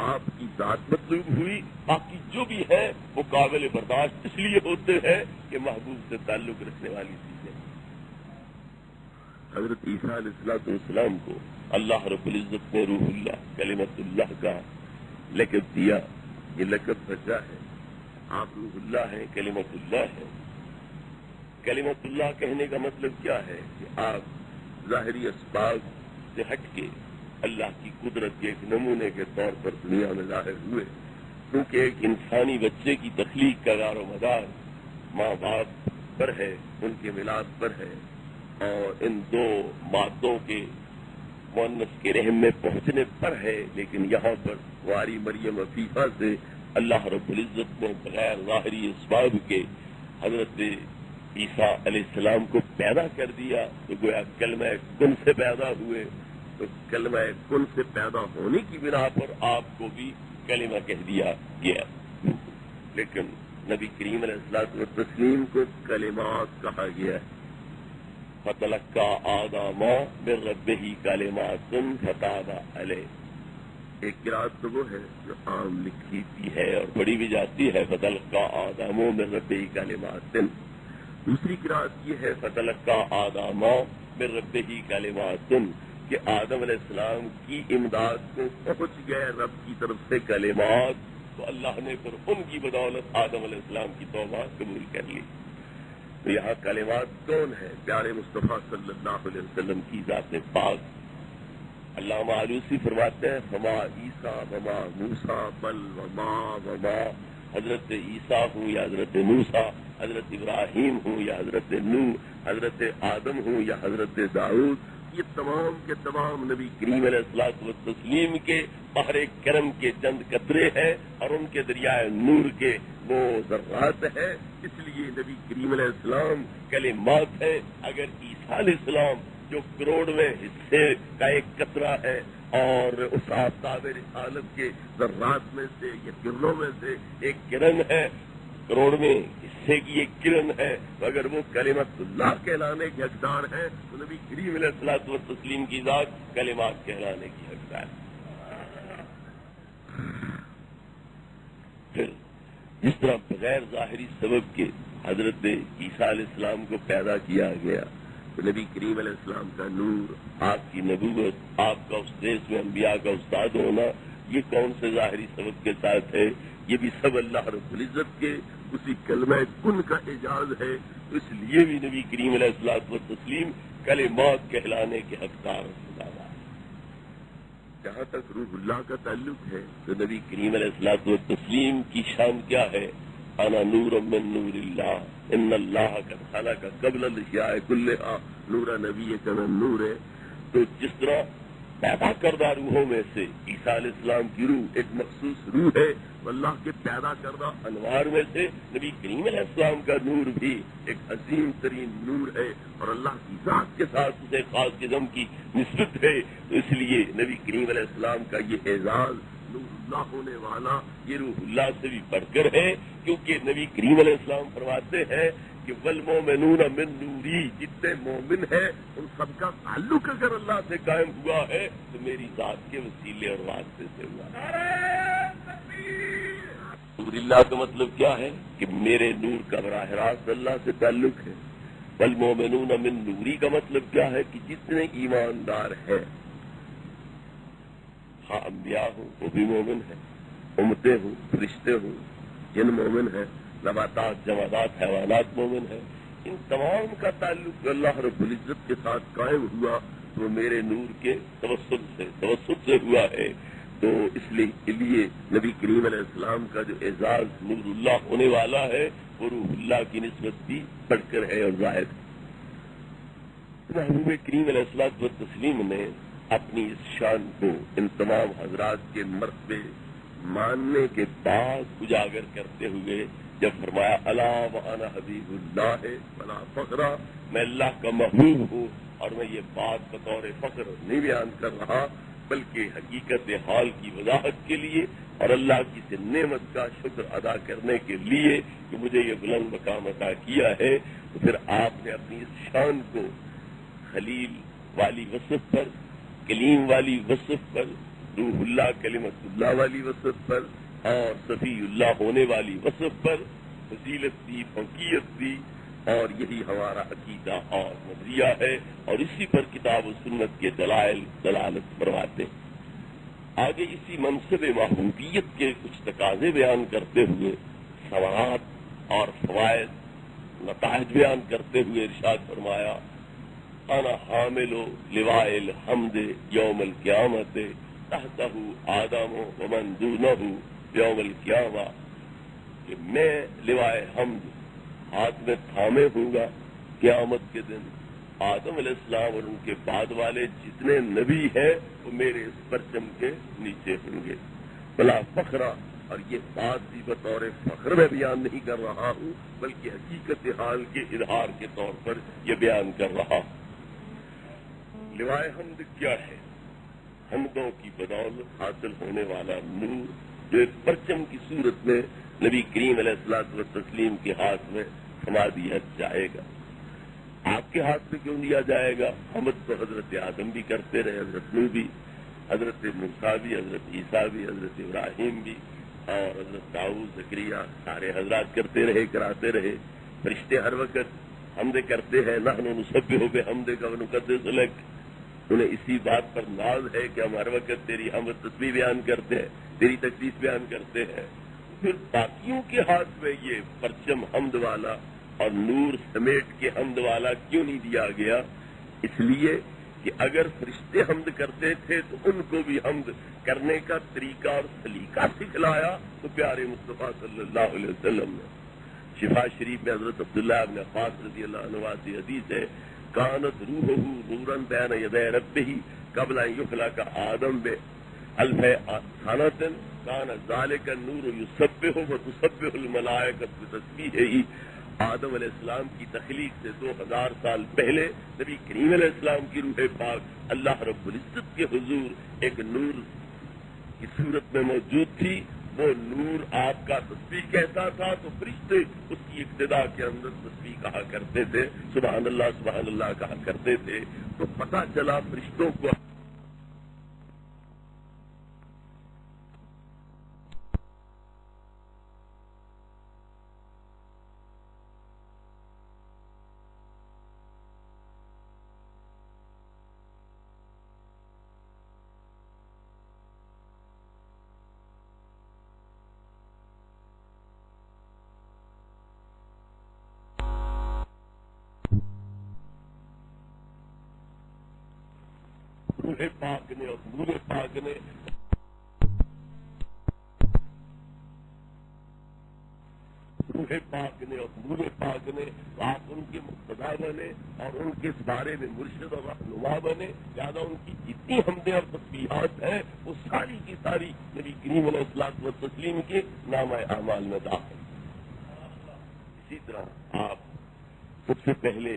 آپ کی ذات مطلوب ہوئی، باقی جو بھی ہے وہ قابل برداشت اس لیے ہوتے ہیں کہ محبوب سے تعلق رکھنے والی چیزیں۔ حضرت عیسیٰ علیہ السلام کو اللہ رب العزت نے روح اللہ، کلمت اللہ کا لقب دیا، یہ لقب بچا ہے۔ آپ روح اللہ ہیں، کلمت اللہ ہے۔ کلمت اللہ کہنے کا مطلب کیا ہے کہ آپ ظاہری اسباب سے ہٹ کے اللہ کی قدرت کے ایک نمونے کے طور پر دنیا میں ظاہر ہوئے، کیونکہ ایک انسانی بچے کی تخلیق کا دار و مدار ماں باپ پر ہے، ان کے ملاپ پر ہے، اور ان دو مادوں کے مؤنث کے رحم میں پہنچنے پر ہے۔ لیکن یہاں پر واری مریم عفیفہ سے اللہ رب العزت نے بغیر ظاہری اسباب کے حضرت عیسیٰ علیہ السلام کو پیدا کر دیا، تو گویا کلمہ کن سے پیدا ہوئے۔ تو کلمہ کن سے پیدا ہونے کی بنا پر آپ کو بھی کلمہ کہہ دیا گیا، لیکن نبی کریم علیہ الصلوۃ والتسلیم کو کلمات کہا گیا ہے۔ فتلقى آدم من ربه کلمات فتاب علیہ۔ ایک قرأت تو وہ ہے جو عام لکھی بھی ہے اور پڑھی بھی جاتی ہے، فتلقى آدم من ربه کلمات۔ دوسری قرأت یہ ہے فتلقى آدم من ربه کلمات، کہ آدم علیہ السلام کی امداد کو پہنچ گئے رب کی طرف سے کلمات، تو اللہ نے پھر ان کی بدولت آدم علیہ السلام کی توبہ قبول کر لی۔ تو یہاں کلمات کون ہے؟ پیارے مصطفیٰ صلی اللہ علیہ وسلم کی ذات پاک۔ علامہ آلوسی فرماتے ہیں فما عیسیٰ وما موسیٰ بل وما حضرت عیسیٰ ہوں یا حضرت موسیٰ، حضرت ابراہیم ہوں یا حضرت نوح، حضرت آدم ہوں یا حضرت داؤد، یہ تمام کے تمام نبی کریم علیہ الصلوۃ والتسلیم کے بحر کرم کے چند قطرے ہیں اور ان کے دریائے نور کے وہ ذرات ہیں. اس لیے نبی کریم علیہ السلام کلمات ہیں. اگر عیسیٰ علیہ السلام جو کروڑویں حصے کا ایک قطرہ ہے اور اس آفتاب رسالت کے ذرات میں سے یا کرنوں میں سے ایک کرن ہے، کروڑویں حصے کی ایک کرن ہے، اگر وہ کلمت اللہ کہلانے کے حقدار ہیں تو نبی کریم علیہ الصلوۃ والتسلیم کی ذات کلمات کہلانے کی حقدار ہے. پھر جس طرح بغیر ظاہری سبب کے حضرت عیسیٰ علیہ السلام کو پیدا کیا گیا تو نبی کریم علیہ السلام کا نور، آپ کی نبوت، آپ کا اس دیش میں انبیاء کا استاد ہونا، یہ کون سے ظاہری سبب کے ساتھ ہے؟ یہ بھی سب اللہ رب العزت کے اسی کلمہ کن کا اعجاز ہے. تو اس لیے بھی نبی کریم علیہ الصلوۃ والتسلیم کلمات کہلانے کے حقدار ہے. جہاں تک روح اللہ کا تعلق ہے تو نبی کریم علیہ الصلوۃ والتسلیم کی شان کیا ہے؟ انا نور من نور اللہ ان اللہ قد خلق قبل الاشیاء کلھا نور نبی کا نور ہے. تو جس طرح پیدا کردہ روحوں میں سے عیسیٰ علیہ السلام کی روح ایک مخصوص روح ہے، اللہ کے پیدا کردہ انوار میں سے نبی کریم علیہ السلام کا نور بھی ایک عظیم ترین نور ہے اور اللہ کی ذات کے ساتھ اسے خاص قسم کی نسبت ہے. تو اس لیے نبی کریم علیہ السلام کا یہ اعزاز نور اللہ ہونے والا یہ روح اللہ سے بھی بڑھ کر ہے، کیونکہ نبی کریم علیہ السلام فرماتے ہیں کہ والمؤمنون من نوری، جتنے مومن ہیں ان سب کا تعلق اگر اللہ سے قائم ہوا ہے تو میری ذات کے وسیلے اور واسطے سے ہوا. نور اللہ کا مطلب کیا ہے؟ کہ میرے نور کا براہ راست اللہ سے تعلق ہے. والمؤمنون من نوری کا مطلب کیا ہے؟ کہ جتنے ایماندار ہیں، ہاں انبیاء ہوں وہ بھی مومن ہیں، امتیں ہوں، فرشتے ہوں، جن مومن ہیں، نباتات، جمادات، حیوانات مومن ہیں، ان تمام کا تعلق اللہ رب العزت کے ساتھ قائم ہوا تو میرے نور کے توسط سے ہوا ہے. تو اس لیے نبی کریم علیہ السلام کا جو اعزاز نور اللہ ہونے والا ہے وہ روح اللہ کی نسبت بھی بڑھ کر ہے اور ظاہر ہے. محبوب کریم علیہ الصلوۃ والتسلیم نے اپنی اس شان کو ان تمام حضرات کے مرتبے ماننے کے بعد اجاگر کرتے ہوئے جب فرمایا الا وانا حبیب اللہ فلا فخرا، میں اللہ کا محبوب ہوں اور میں یہ بات بطور فخر نہیں بیان کر رہا بلکہ حقیقت حال کی وضاحت کے لیے اور اللہ کی سے نعمت کا شکر ادا کرنے کے لیے کہ مجھے یہ بلند مقام عطا کیا ہے. تو پھر آپ نے اپنی اس شان کو خلیل والی وصف پر، کلیم والی وصف پر، روح اللہ کلمت اللہ والی وصف پر اور صفی اللہ ہونے والی وصف پر فضیلت دی، فوقیت دی، اور یہی ہمارا عقیدہ اور نظریہ ہے اور اسی پر کتاب و سنت کے دلائل دلالت فرماتے. آگے اسی منصب محبوبیت کے کچھ تقاضے بیان کرتے ہوئے ثمرات اور فوائد نتائج بیان کرتے ہوئے ارشاد فرمایا انا حامل لواء الحمد یوم القیامت تحتہ آدم ومن دونہ یوم القیامہ، کہ میں لوائے حمد ہاتھ میں تھامے ہوں گا قیامت کے دن. آدم علیہ السلام اور ان کے بعد والے جتنے نبی ہیں وہ میرے اس پرچم کے نیچے ہوں گے. بلا فخرا، اور یہ بات بھی بطور فخر میں بیان نہیں کر رہا ہوں بلکہ حقیقت حال کے اظہار کے طور پر یہ بیان کر رہا ہوں. لوائے حمد کیا ہے؟ حمدوں کی بدولت حاصل ہونے والا نور جو ایک پرچم کی صورت میں نبی کریم علیہ الصلوۃ والتسلیم کے ہاتھ میں تھما دیا جائے گا. آپ کے ہاتھ میں کیوں دیا جائے گا؟ حمد تو حضرت آدم بھی کرتے رہے، حضرت نوح بھی، حضرت موسیٰ بھی، حضرت عیسیٰ بھی، حضرت ابراہیم بھی اور حضرت داؤد، زکریا، سارے حضرات کرتے رہے، کراتے رہے. فرشتے ہر وقت حمد کرتے ہیں، نحن نسبح بحمدک ونقدس لک. انہیں اسی بات پر ناز ہے کہ ہم ہر وقت تیری حمد تسبیح بیان کرتے ہیں، تیری تقدیس بیان کرتے ہیں. پھر باقیوں کے ہاتھ میں یہ پرچم حمد والا اور نور سمیٹ کے حمد والا کیوں نہیں دیا گیا؟ اس لیے کہ اگر فرشتے حمد کرتے تھے تو ان کو بھی حمد کرنے کا طریقہ اور سلیقہ سکھلایا تو پیارے مصطفیٰ صلی اللہ علیہ وسلم نے. شفا شریف میں حضرت عبداللہ بن عباس رضی اللہ عنہ سے حدیث ہے کانت روحہ نورا بین یدی ربہ قبل ان یخلق آدم بألف سنۃ کان ذلک النور یسبح وتسبح الملائکۃ بتسبیحہ. آدم علیہ السلام کی تخلیق سے 2000 سال پہلے نبی کریم علیہ السلام کی روح پاک اللہ رب العزت کے حضور ایک نور کی صورت میں موجود تھی. وہ نور آپ کا تسبیح کہتا تھا تو فرشتے اس کی ابتدا کے اندر تسبیح کہا کرتے تھے, سبحان اللہ کہا کرتے تھے. تو پتہ چلا فرشتوں کو روح پاک نے اور نور پاک نے آپ ان کے مقتدا بنے اور ان کے اس بارے میں مرشد اور رہنما بنے. لہٰذا ان کی جتنی حمدیں اور تسبیحات ہیں وہ ساری کی ساری نبی کریم علیہ الصلوۃ والتسلیم کے نامہ اعمال میں داخل. اسی طرح آپ سب سے پہلے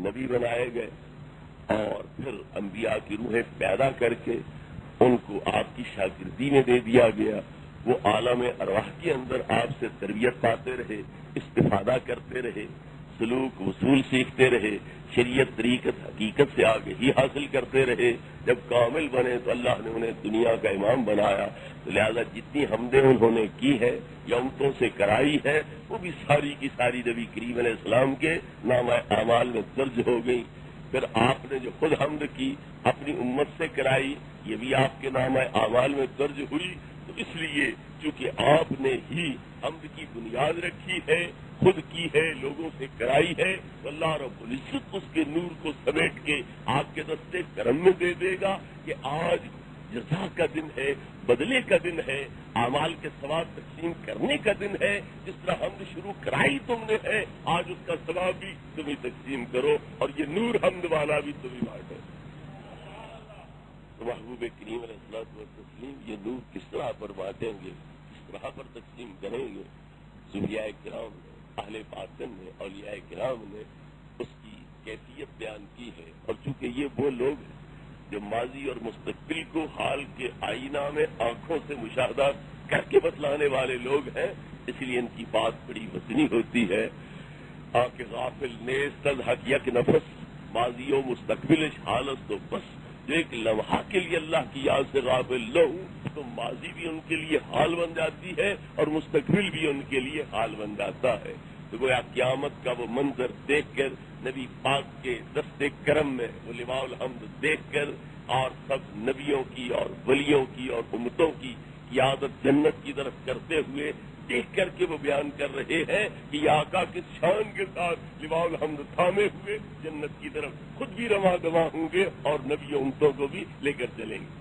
نبی بنائے گئے اور پھر انبیاء کی روحیں پیدا کر کے ان کو آپ کی شاگردی میں دے دیا گیا. وہ عالم ارواح کے اندر آپ سے تربیت پاتے رہے, استفادہ کرتے رہے, سلوک وصول سیکھتے رہے, شریعت طریقت حقیقت سے آگے ہی حاصل کرتے رہے. جب کامل بنے تو اللہ نے انہیں دنیا کا امام بنایا. تو لہذا جتنی حمدیں انہوں نے کی ہے یا امتوں سے کرائی ہے وہ بھی ساری کی ساری نبی کریم علیہ السلام کے نامہ اعمال میں درج ہو گئی. پھر آپ نے جو خود حمد کی اپنی امت سے کرائی یہ بھی آپ کے نامہ اعمال میں درج ہوئی. تو اس لیے چونکہ آپ نے ہی حمد کی بنیاد رکھی ہے, خود کی ہے, لوگوں سے کرائی ہے, تو اللہ رب العزت اس کے نور کو سمیٹ کے آپ کے دستے کرم میں دے دے گا کہ آج جزا کا دن ہے, بدلے کا دن ہے, اعمال کے ثواب تقسیم کرنے کا دن ہے. جس طرح حمد شروع کرائی تم نے ہے آج اس کا ثواب بھی تم ہی تقسیم کرو اور یہ نور حمد والا بھی تم ہی بانٹو. تو محبوب کریم علیہ الصلوۃ والتسلیم یہ نور کس طرح پر بانٹیں گے, کس طرح پر تقسیم کریں گے. صوفیاء کرام نے, اہل باطن نے, اولیاء کرام نے اس کی کیفیت بیان کی ہے. اور چونکہ یہ وہ لوگ ہیں جو ماضی اور مستقبل کو حال کے آئینہ میں آنکھوں سے مشاہدہ کر کے بتلانے والے لوگ ہیں, اس لیے ان کی بات بڑی وزنی ہوتی ہے. آنکھ غافل نیز تضحک یک نفس ماضی و مستقبل حالت تو بس. جو ایک لمحہ کے لیے اللہ کی یاد سے غافل نہ ہوں تو ماضی بھی ان کے لیے حال بن جاتی ہے اور مستقبل بھی ان کے لیے حال بن جاتا ہے. تو گویا قیامت کا وہ منظر دیکھ کر نبی پاک کے دستے کرم میں وہ لواء الحمد دیکھ کر اور سب نبیوں کی اور ولیوں کی اور امتوں کی قیادت جنت کی طرف کرتے ہوئے دیکھ کر کے وہ بیان کر رہے ہیں کہ یہ آقا کس شان کے ساتھ لواء الحمد تھامے ہوئے جنت کی طرف خود بھی رواں دواں ہوں گے اور نبی امتوں کو بھی لے کر چلیں گے.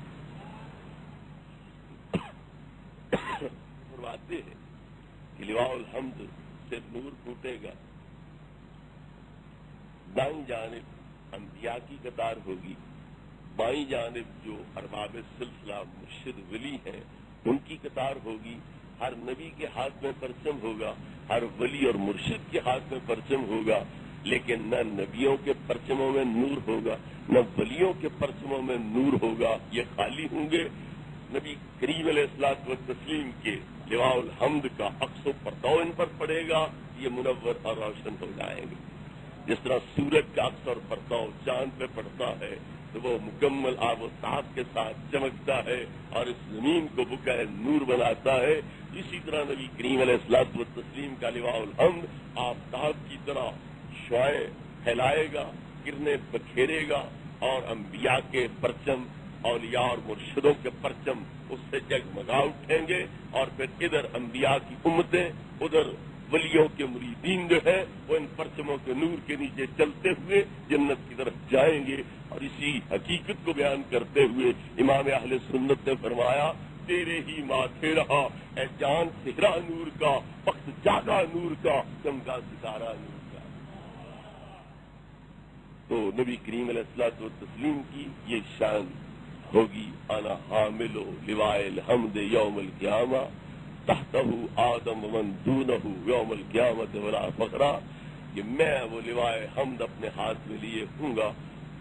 فرماتے ہیں کہ لواء الحمد سے نور پھوٹے گا, دائیں جانب انبیاء کی قطار ہوگی, بائیں جانب جو ارباب سلسلہ مرشد ولی ہیں ان کی قطار ہوگی. ہر نبی کے ہاتھ میں پرچم ہوگا, ہر ولی اور مرشد کے ہاتھ میں پرچم ہوگا, لیکن نہ نبیوں کے پرچموں میں نور ہوگا نہ ولیوں کے پرچموں میں نور ہوگا. یہ خالی ہوں گے. نبی کریم علیہ الصلوۃ والتسلیم کے لواء الحمد کا عکس و پرتو ان پر پڑے گا, یہ منور اور روشن ہو جائیں گے. جس طرح سورج کا عکس اور پرتو چاند پہ پڑتا ہے تو وہ مکمل آب و تاب کے ساتھ چمکتا ہے اور اس زمین کو بکہ نور بناتا ہے. اسی طرح نبی کریم علیہ الصلوۃ والتسلیم کا لواء الحمد آفتاب کی طرح شعائیں پھیلائے گا, کرنیں بکھیرے گا اور انبیاء کے پرچم, اولیاء اور مرشدوں کے پرچم اس سے جگمگا اٹھیں گے. اور پھر ادھر انبیاء کی امتیں, ادھر ولیوں کے مریدین جو ہے وہ ان پرچموں کے نور کے نیچے چلتے ہوئے جنت کی طرف جائیں گے. اور اسی حقیقت کو بیان کرتے ہوئے امام اہل سنت نے فرمایا تیرے ہی ماتھے رہا اے جان چہرہ نور کا، وقت جاگا نور کا، چمکا ستارہ نور کا. تو نبی کریم علیہ الصلوۃ والتسلیم کی یہ شان ہوگی انا حامل لوائے الحمد یوم القیامہ تحتہ آدم ومن دونہ یوم القیامت ولا فخرا، کہ میں وہ لوائے حمد اپنے ہاتھ میں لیے ہوں گا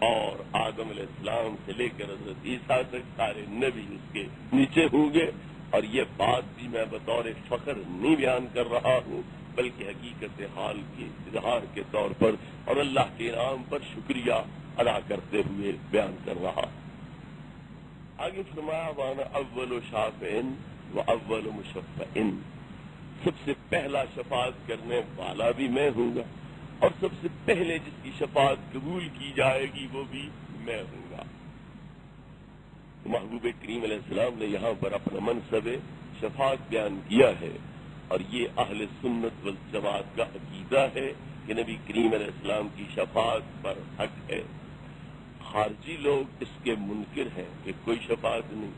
اور آدم علیہ السلام سے لے کر حضرت عیسیٰ تک سارے نبی اس کے نیچے ہوں گے. اور یہ بات بھی میں بطور فخر نہیں بیان کر رہا ہوں بلکہ حقیقت حال کے اظہار کے طور پر اور اللہ کے انعام پر شکریہ ادا کرتے ہوئے بیان کر رہا. آگے فرمایا وانا اول شافع و اول مشفع، سب سے پہلا شفاعت کرنے والا بھی میں ہوں گا اور سب سے پہلے جس کی شفاعت قبول کی جائے گی وہ بھی میں ہوں گا. محبوب کریم علیہ السلام نے یہاں پر اپنا منصب شفاعت بیان کیا ہے اور یہ اہل سنت والجماعت کا عقیدہ ہے کہ نبی کریم علیہ السلام کی شفاعت پر حق ہے. خارجی لوگ اس کے منکر ہیں کہ کوئی شفاعت نہیں،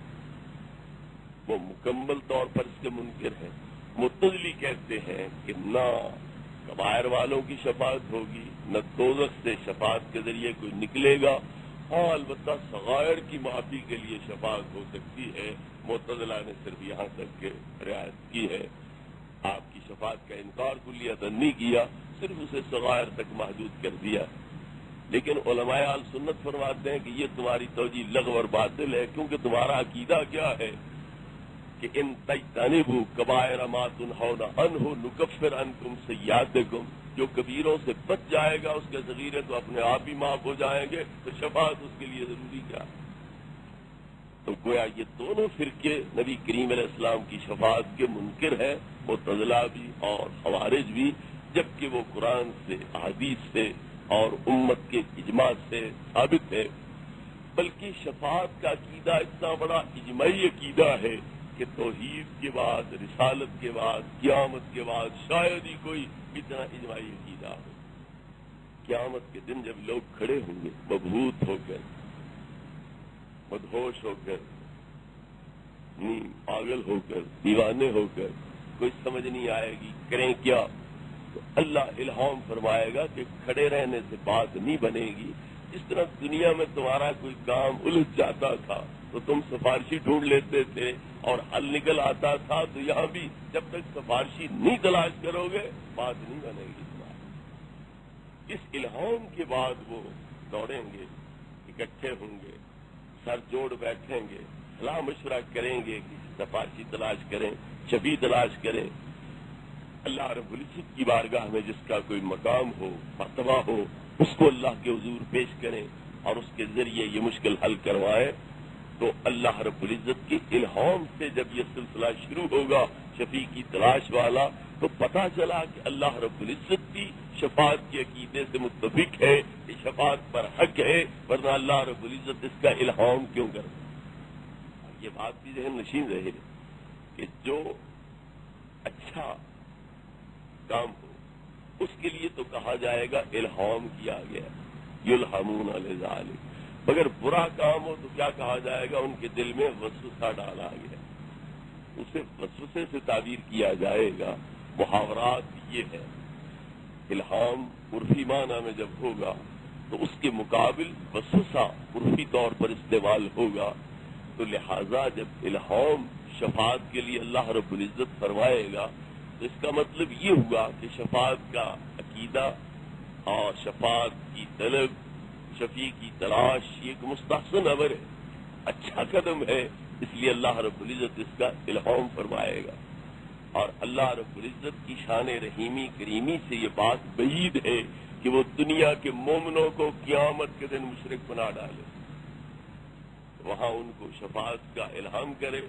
وہ مکمل طور پر اس کے منکر ہیں. معتزلی کہتے ہیں کہ نہ کبائر والوں کی شفاعت ہوگی نہ دوزخ سے شفاعت کے ذریعے کوئی نکلے گا. ہاں البتہ صغائر کی معافی کے لیے شفاعت ہو سکتی ہے. معتزلہ نے صرف یہاں تک کہ رعایت کی ہے، آپ کی شفاعت کا انکار کلیتاً نہیں کیا، صرف اسے صغائر تک محدود کر دیا. لیکن علماء اہل سنت فرماتے ہیں کہ یہ تمہاری توجیہ لغو اور باطل ہے، کیونکہ تمہارا عقیدہ کیا ہے کہ ان تجتنبوا کبائر ما تنہون عنہ نکفر عنکم سیئاتکم، جو کبیروں سے بچ جائے گا اس کے صغیرے تو اپنے آپ ہی معاف ہو جائیں گے، تو شفاعت اس کے لیے ضروری کیا؟ تو گویا یہ دونوں فرقے نبی کریم علیہ السلام کی شفاعت کے منکر ہیں، معتزلہ بھی اور خوارج بھی، جبکہ وہ قرآن سے احادیث سے اور امت کے اجماع سے ثابت ہے. بلکہ شفاعت کا عقیدہ اتنا بڑا اجماعی عقیدہ ہے کہ توحید کے بعد، رسالت کے بعد، قیامت کے بعد شاید ہی کوئی اتنا اجماعی عقیدہ ہو. قیامت کے دن جب لوگ کھڑے ہوں گے مبہوت ہو کر، مدہوش ہو کر، پاگل ہو کر، دیوانے ہو کر، کوئی سمجھ نہیں آئے گی کریں کیا، تو اللہ الہام فرمائے گا کہ کھڑے رہنے سے بات نہیں بنے گی. جس طرح دنیا میں تمہارا کوئی کام الجھ جاتا تھا تو تم سفارشی ڈھونڈ لیتے تھے اور حل نکل آتا تھا، تو یہاں بھی جب تک سفارشی نہیں تلاش کرو گے بات نہیں بنے گی تمہاری. اس الہام کے بعد وہ دوڑیں گے، اکٹھے ہوں گے، سر جوڑ بیٹھیں گے، صلاح مشورہ کریں گے کہ سفارشی تلاش کریں، شفیع تلاش کریں. اللہ رب العزت کی بارگاہ میں جس کا کوئی مقام ہو، مرتبہ ہو، اس کو اللہ کے حضور پیش کریں اور اس کے ذریعے یہ مشکل حل کروائیں. تو اللہ رب العزت کی الہام سے جب یہ سلسلہ شروع ہوگا شفیع کی تلاش والا، تو پتہ چلا کہ اللہ رب العزت کی شفاعت کے عقیدے سے متفق ہے، یہ شفاعت پر حق ہے، ورنہ اللہ رب العزت اس کا الہام کیوں کر. یہ بات بھی ذہن نشین رہے کہ جو اچھا کام ہو اس کے لیے تو کہا جائے گا الہام کیا گیا، یلہمون لذالک. مگر برا کام ہو تو کیا کہا جائے گا؟ ان کے دل میں وسوسہ ڈالا گیا، اسے وسوسے سے تعبیر کیا جائے گا. محاورات یہ ہے، الہام عرفی معنی میں جب ہوگا تو اس کے مقابل وسوسہ عرفی طور پر استعمال ہوگا. تو لہذا جب الہام شفاعت کے لیے اللہ رب العزت فرمائے گا تو اس کا مطلب یہ ہوا کہ شفاعت کا عقیدہ اور شفاعت کی طلب، شفیع کی تلاش یہ ایک مستحسن امر ہے، اچھا قدم ہے. اس لیے اللہ رب العزت اس کا الہام فرمائے گا. اور اللہ رب العزت کی شان رحیمی کریمی سے یہ بات بعید ہے کہ وہ دنیا کے مومنوں کو قیامت کے دن مشرک بنا ڈالے، وہاں ان کو شفاعت کا الہام کرے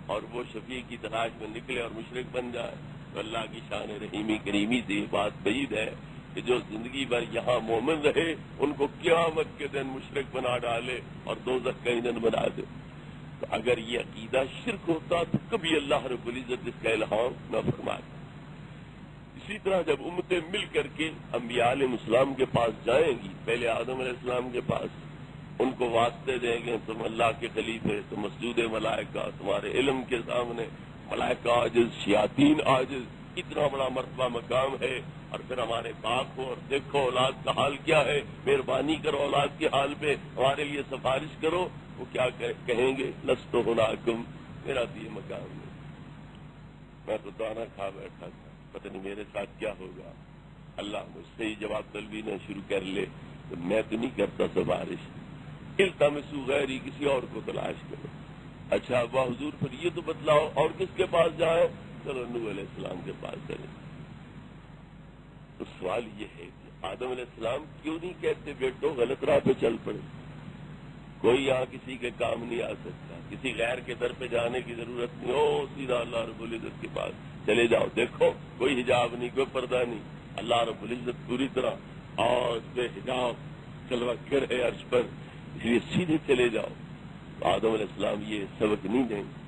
اور وہ شفیع کی تلاش میں نکلے اور مشرک بن جائے. تو اللہ کی شان رحیمی کریمی سے یہ بات بعید ہے کہ جو زندگی بھر یہاں مومن رہے ان کو قیامت کے دن مشرک بنا ڈالے اور دوزخ کا ایندھن بنا دے. تو اگر یہ عقیدہ شرک ہوتا تو کبھی اللہ رب العزت اس کا الہام نہ فرمائے. اس اسی طرح جب امتیں مل کر کے انبیاء علیہ السلام کے پاس جائیں گی، پہلے آدم علیہ السلام کے پاس، ان کو واسطے دیں گے، تم اللہ کے خلیفے، تم مسجود ملائکہ، تمہارے علم کے سامنے ملائکہ عاجز، شیاطین عاجز، اتنا بڑا مرتبہ مقام ہے، اور پھر ہمارے باپ ہو اور دیکھو اولاد کا حال کیا ہے، مہربانی کرو اولاد کے حال پہ ہمارے لیے سفارش کرو، وہ کیا کہیں گے؟ لست ہناکم، میرا بھی یہ مقام نہیں، میں تو دانا کھا بیٹھا تھا، پتہ نہیں میرے ساتھ کیا ہوگا، اللہ مجھ سے ہی جواب طلبی نہ شروع کر لے تو میں تو نہیں کرتا سفارش، التمسوا غیری، کسی اور کو تلاش کرو۔ اچھا ابا حضور پھر یہ تو بتلاؤ اور کس کے پاس جائیں؟ چلو نوح علیہ السلام کے پاس چلے۔ تو سوال یہ ہے کہ آدم علیہ السلام کیوں نہیں کہتے بیٹو غلط راہ پہ چل پڑے؟ کوئی یہاں کسی کے کام نہیں آ سکتا، کسی غیر کے در پہ جانے کی ضرورت نہیں، او سیدھا اللہ رب العزت کے پاس چلے جاؤ، دیکھو کوئی حجاب نہیں، کوئی پردہ نہیں، اللہ رب العزت پوری طرح اور بے حجاب چلوا کر ہے عرش پر، اس لیے سیدھے چلے جاؤ۔ تو آدم علیہ السلام یہ سبق نہیں دیں گے،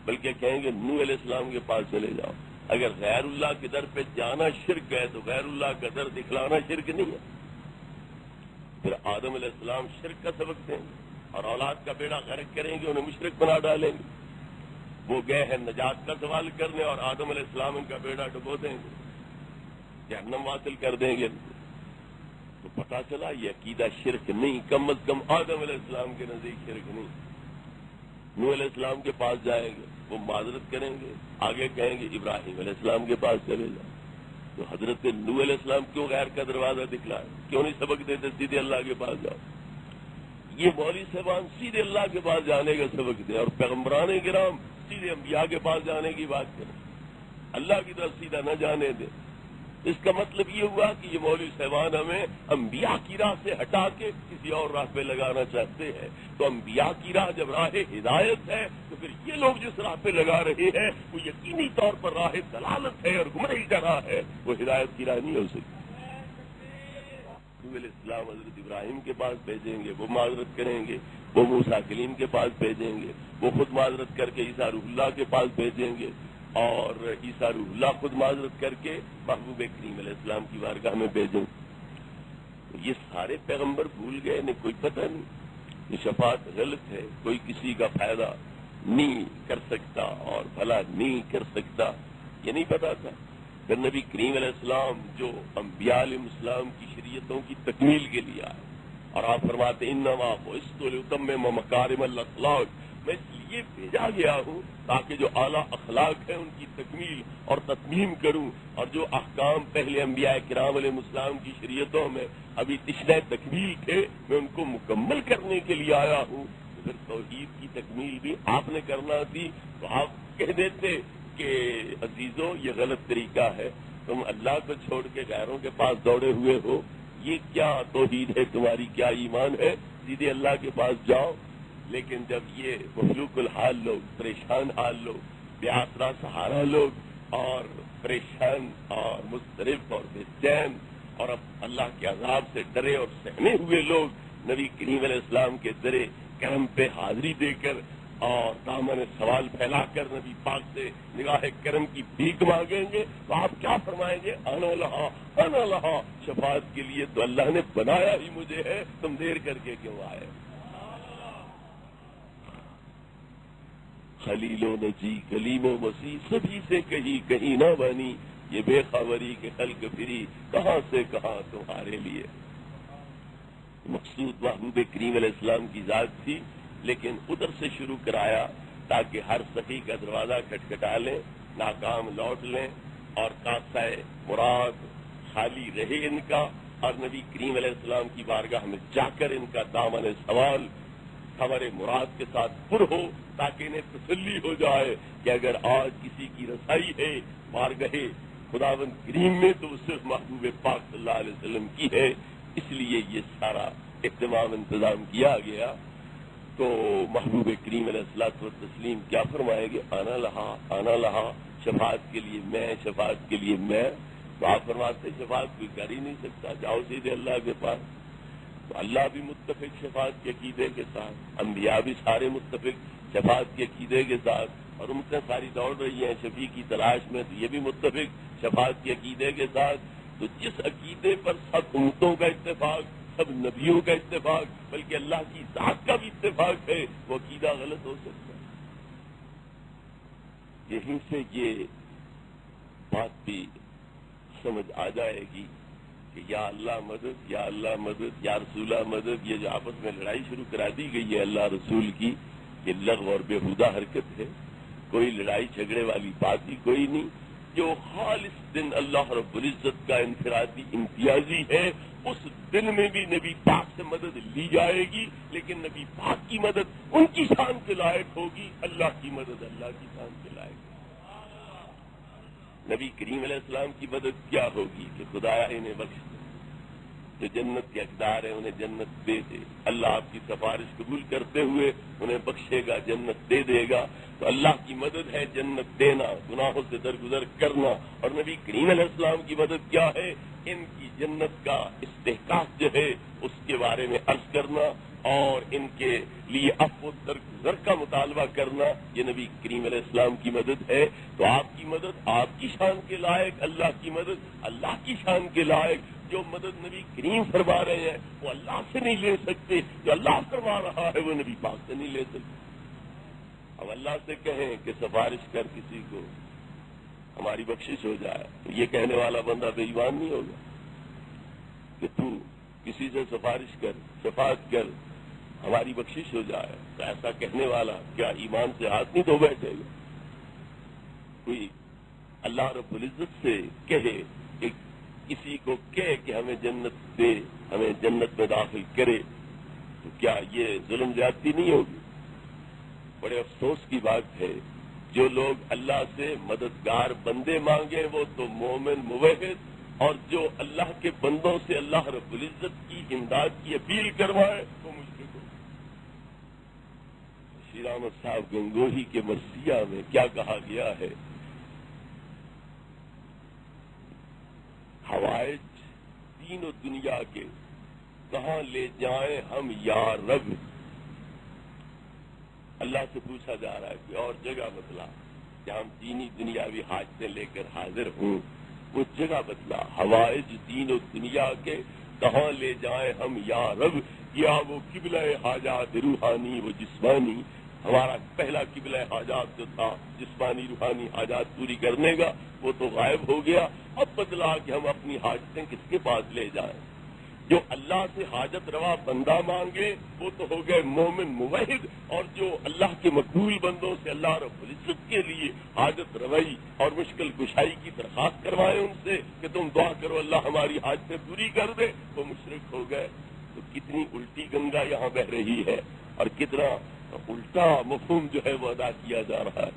بلکہ کہیں گے نوح علیہ السلام کے پاس چلے جاؤ۔ اگر غیر اللہ کے در پہ جانا شرک ہے تو غیر اللہ کا در دکھلانا شرک نہیں ہے۔ پھر آدم علیہ السلام شرک کا سبق دیں گے اور اولاد کا بیڑا غرق کریں گے، انہیں مشرک بنا ڈالیں گے۔ وہ گئے ہیں نجات کا سوال کرنے اور آدم علیہ السلام ان کا بیڑا ڈبو دیں گے، جہنم واصل کر دیں گے۔ تو پتا چلا یہ عقیدہ شرک نہیں، کم از کم آدم علیہ السلام کے نزدیک شرک نہیں۔ نوح علیہ السلام کے پاس جائیں گے، وہ معذرت کریں گے، آگے کہیں گے ابراہیم علیہ السلام کے پاس چلے جاؤ۔ تو حضرت نوح علیہ السلام کیوں غیر کا دروازہ دکھلائے؟ کیوں نہیں سبق دیتے سیدھے اللہ کے پاس جاؤ؟ یہ مولوی صاحبان سیدھے اللہ کے پاس جانے کا سبق دیں اور پیغمبران کرام سیدھے انبیاء کے پاس جانے کی بات کریں، اللہ کی طرف سیدھا نہ جانے دیں۔ اس کا مطلب یہ ہوا کہ یہ مولوی صاحبان ہمیں انبیاء کی راہ سے ہٹا کے کسی اور راہ پہ لگانا چاہتے ہیں۔ تو انبیاء کی راہ جب راہ ہدایت ہے تو پھر یہ لوگ جس راہ پہ لگا رہے ہیں وہ یقینی طور پر راہ دلالت ہے اور گمراہی کا راہ ہے، وہ ہدایت کی راہ نہیں ہو سکتی۔ نوح علیہ السلام حضرت ابراہیم کے پاس بھیجیں گے، وہ معذرت کریں گے، وہ موسیٰ کلیم کے پاس بھیجیں گے، وہ خود معذرت کر کے عیسیٰ روح اللہ کے پاس بھیجیں گے، اور عیسیٰ روح اللہ خود معذرت کر کے محبوب کریم علیہ السلام کی بارگاہ میں بھیجیں۔ یہ سارے پیغمبر بھول گئے، انہیں کوئی پتہ نہیں، یہ شفاعت غلط ہے، کوئی کسی کا فائدہ نہیں کر سکتا اور بھلا نہیں کر سکتا، یہ نہیں پتا تھا۔ پھر نبی کریم علیہ السلام جو انبیاء علیہ السلام کی شریعتوں کی تکمیل کے لیے آئے، اور آپ فرماتے انما بعثت لاتمم مکارم الاخلاق، میں اس لیے بھیجا گیا ہوں تاکہ جو اعلیٰ اخلاق ہیں ان کی تکمیل اور تتمیم کروں، اور جو احکام پہلے انبیاء کرام علیہ السلام کی شریعتوں میں ابھی تشنہ تکمیل تھے میں ان کو مکمل کرنے کے لیے آیا ہوں۔ پھر توحید کی تکمیل بھی آپ نے کرنا تھی، تو آپ کہہ دیتے کہ عزیزو یہ غلط طریقہ ہے، تم اللہ کو چھوڑ کے غیروں کے پاس دوڑے ہوئے ہو، یہ کیا توحید ہے تمہاری، کیا ایمان ہے، سیدھے اللہ کے پاس جاؤ۔ لیکن جب یہ مخلوق الحال لوگ، پریشان حال لوگ، بے آسرا سہارا لوگ اور پریشان اور مضطرب اور بے چین اور اب اللہ کے عذاب سے ڈرے اور سہمے ہوئے لوگ نبی کریم علیہ السلام کے در کرم پہ حاضری دے کر اور دامن سوال پھیلا کر نبی پاک سے نگاہ کرم کی بھیک مانگیں گے تو آپ کیا فرمائیں گے؟ انا لہا، شفاعت کے لیے تو اللہ نے بنایا ہی مجھے ہے، تم دیر کر کے کیوں آئے؟ خلیل و نجی کلیم و مسیح سبھی سے کہیں نہ بنی، یہ بے خبری کے خلق پھری کہاں سے کہاں تمہارے لیے۔ مقصود محبوب کریم علیہ السلام کی ذات تھی، لیکن ادھر سے شروع کرایا تاکہ ہر سخی کا دروازہ کھٹکھٹا لیں، ناکام لوٹ لیں اور کاسہ مراد خالی رہے ان کا، اور نبی کریم علیہ السلام کی بارگاہ میں جا کر ان کا دامن سوال خبر مراد کے ساتھ پر ہو، تاکہ انہیں تسلی ہو جائے کہ اگر آج کسی کی رسائی ہے بارگاہ خداوند کریم میں تو وہ صرف محبوب پاک صلی اللہ علیہ وسلم کی ہے، اس لیے یہ سارا اہتمام انتظام کیا گیا۔ تو محبوب کریم علیہ الصلوۃ والتسلیم کیا فرمائیں گے؟ آنا لہا، شفاعت کے لیے میں، شفاعت کے لیے میں۔ تو آپ فرماتے شفاعت کوئی کر ہی نہیں سکتا، جاؤ سیدھے اللہ کے پاس۔ تو اللہ بھی متفق شفاعت کے عقیدے کے ساتھ، انبیاء بھی سارے متفق شفاعت کے عقیدے کے ساتھ، اور امتیں ساری دوڑ رہی ہیں شفیع کی تلاش میں، تو یہ بھی متفق شفاعت کے عقیدے کے ساتھ. تو جس عقیدے پر سب امتوں کا اتفاق، سب نبیوں کا اتفاق، بلکہ اللہ کی ذات کا بھی اتفاق ہے، وہ عقیدہ غلط ہو سکتا ہے. یہیں سے یہ بات بھی سمجھ آ جائے گی کہ یا اللہ مدد، یا اللہ مدد، یا رسول اللہ مدد، یہ جو آپس میں لڑائی شروع کرا دی گئی ہے اللہ رسول کی، یہ لغو اور بےہودہ حرکت ہے. کوئی لڑائی جھگڑے والی بات ہی کوئی نہیں. جو خالص دن اللہ رب العزت کا انفرادی امتیازی ہے، اس دن میں بھی نبی پاک سے مدد لی جائے گی، لیکن نبی پاک کی مدد ان کی شان کے لائق ہوگی، اللہ کی مدد اللہ کی شان کے لائق ہوگی. نبی کریم علیہ السلام کی مدد کیا ہوگی کہ خدایا انہیں بخش دے، جو جنت کے حقدار ہیں انہیں جنت دے دے. اللہ آپ کی سفارش قبول کرتے ہوئے انہیں بخشے گا، جنت دے دے گا. تو اللہ کی مدد ہے جنت دینا، گناہوں سے درگزر کرنا. اور نبی کریم علیہ السلام کی مدد کیا ہے؟ ان کی جنت کا استحقاق جو ہے اس کے بارے میں عرض کرنا اور ان کے لیے عفو درگزر کا مطالبہ کرنا. یہ نبی کریم علیہ السلام کی مدد ہے. تو آپ کی مدد آپ کی شان کے لائق، اللہ کی مدد اللہ کی شان کے لائق. جو مدد نبی کریم فرما رہے ہیں وہ اللہ سے نہیں لے سکتے، جو اللہ فرما رہا ہے وہ نبی پاک سے نہیں لے سکتے. اب اللہ سے کہیں کہ سفارش کر کسی کو ہماری بخشش ہو جائے، تو یہ کہنے والا بندہ بے ایمان نہیں ہوگا کہ تو کسی سے سفارش کر، شفاعت کر، ہماری بخشش ہو جائے. تو ایسا کہنے والا کیا ایمان سے ہاتھ نہیں دھو بیٹھے گا؟ کوئی اللہ رب العزت سے کہے کہ کسی کو کہے کہ ہمیں جنت دے، ہمیں جنت میں داخل کرے، تو کیا یہ ظلم زیادتی نہیں ہوگی؟ بڑے افسوس کی بات ہے جو لوگ اللہ سے مددگار بندے مانگے وہ تو مومن موحد، اور جو اللہ کے بندوں سے اللہ رب العزت کی امداد کی اپیل کروائے وہ مشرک ہو. شیر احمد صاحب گنگوہی کے مرثیہ میں کیا کہا گیا ہے؟ حوائج دین و دنیا کے کہاں لے جائیں ہم یا رب. اللہ سے پوچھا جا رہا ہے کہ اور جگہ بتلا جہاں ہم دینی دنیاوی حاجتیں لے کر حاضر ہوں، وہ جگہ بتلا. حوائج دین و دنیا کے کہاں لے جائیں ہم یا رب. یا وہ قبلہ حاجات روحانی و جسمانی، ہمارا پہلا قبلہ حاجات جو تھا جسمانی روحانی حاجات پوری کرنے کا، وہ تو غائب ہو گیا. اب بدلا کہ ہم اپنی حاجتیں کس کے پاس لے جائیں. جو اللہ سے حاجت روا بندہ مانگے وہ تو ہو گئے مومن موحد، اور جو اللہ کے مقبول بندوں سے اللہ رب العزت کے لیے حاجت روائی اور مشکل کشائی کی درخواست کروائے ان سے کہ تم دعا کرو اللہ ہماری حاجتیں پوری کر دے، وہ مشرک ہو گئے. تو کتنی الٹی گنگا یہاں بہ رہی ہے اور کتنا الٹا مفہوم جو ہے وہ ادا کیا جا رہا ہے.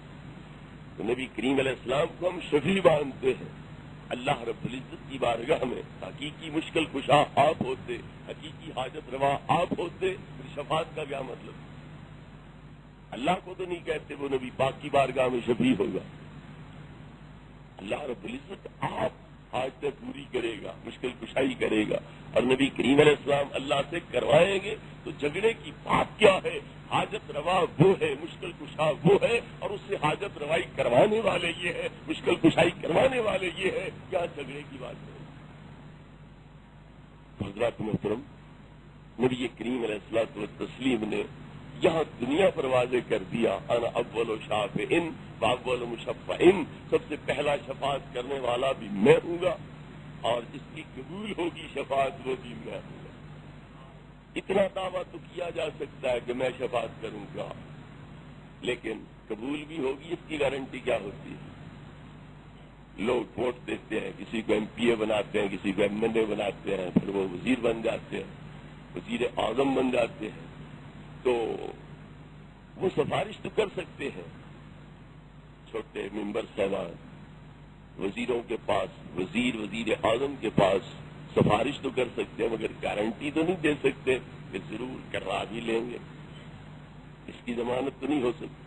تو نبی کریم علیہ السلام کو ہم شفیع مانتے ہیں. اللہ رب العزت کی بارگاہ میں حقیقی مشکل کشا آپ ہوتے، حقیقی حاجت روا آپ ہوتے، شفاعت کا کیا مطلب؟ اللہ کو تو نہیں کہتے وہ نبی پاک کی بارگاہ میں شفیع ہوگا. اللہ رب العزت آپ حاجتیں پوری کرے گا، مشکل کشائی کرے گا، اور نبی کریم علیہ السلام اللہ سے کروائیں گے. تو جھگڑے کی بات کیا ہے؟ حاجت روا وہ ہے، مشکل کشا وہ ہے، اور اس سے حاجت روائی کروانے والے یہ ہے، مشکل کشائی کروانے والے یہ ہے. کیا جھگڑے کی بات ہے؟ حضرات محترم، نبی کریم علیہ الصلوۃ والتسلیم نے یہاں دنیا پر واضح کر دیا، انا اول شافعٍ و اول مشفعٍ، سب سے پہلا شفاعت کرنے والا بھی میں ہوں گا اور جس کی قبول ہوگی شفاعت وہ بھی میں ہوں گا. اتنا دعویٰ تو کیا جا سکتا ہے کہ میں شفاعت کروں گا، لیکن قبول بھی ہوگی اس کی گارنٹی کیا ہوتی ہے؟ لوگ ووٹ دیتے ہیں، کسی کو MP بناتے ہیں، کسی کو MLA بناتے ہیں، پھر وہ وزیر بن جاتے ہیں، وزیر اعظم بن جاتے ہیں. تو وہ سفارش تو کر سکتے ہیں، چھوٹے ممبر صاحبان وزیروں کے پاس، وزیر اعظم کے پاس سفارش تو کر سکتے ہیں، مگر گارنٹی تو نہیں دے سکتے کہ ضرور کروا بھی لیں گے. اس کی ضمانت تو نہیں ہو سکتی.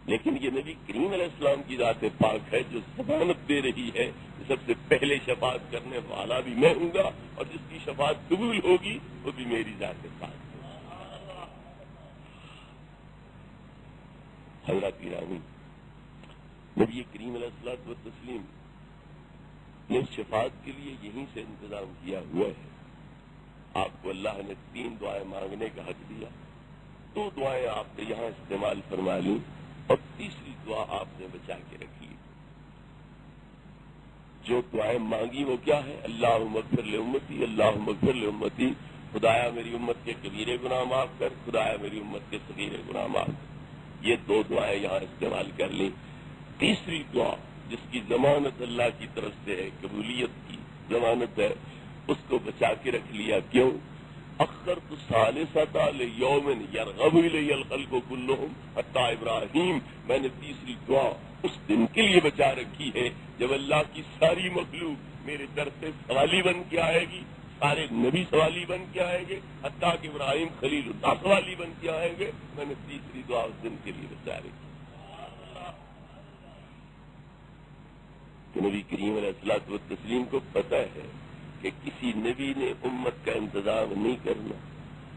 لیکن یہ نبی کریم علیہ السلام کی ذات پاک ہے جو ضمانت دے رہی ہے کہ سب سے پہلے شفاعت کرنے والا بھی میں ہوں گا، اور جس کی شفاعت قبول ہوگی وہ بھی میری ذات پاک ہے. حضرت گرامی، نبی کریم علیہ الصلوۃ والتسلیم نے شفاعت کے لیے یہیں سے انتظام کیا ہوا ہے. آپ کو اللہ نے 3 دعائیں مانگنے کا حق دیا. 2 دعائیں آپ نے یہاں استعمال فرما لی اور تیسری دعا آپ نے بچا کے رکھ لی. جو دعائیں مانگی وہ کیا ہے؟ اللہم اغفر لامتی، اللہم اغفر لامتی، خدایا میری امت کے کبیرے گناہ معاف کر، خدایا میری امت کے صغیرے گناہ معاف کر. یہ 2 دعائیں یہاں استعمال کر لیں. تیسری دعا جس کی ضمانت اللہ کی طرف سے ہے، قبولیت کی ضمانت ہے، اس کو بچا کے رکھ لیا. کیوں؟ اخرت الثالثۃ لیوم یرغب الی الخلق کلہم حتی ابراہیم. میں نے تیسری دعا اس دن کے لیے بچا رکھی ہے جب اللہ کی ساری مخلوق میرے در سے سوالی بن کے آئے گی، سارے نبی سوالی بن کے آئیں گے، حتیٰ کہ ابراہیم خلیل اللہ سوالی بن کے آئیں گے. میں نے تیسری دعا اس دن کے لیے بچا رکھی. کہ نبی کریم علیہ الصلوۃ والتسلیم کو پتہ ہے کہ کسی نبی نے امت کا انتظام نہیں کرنا،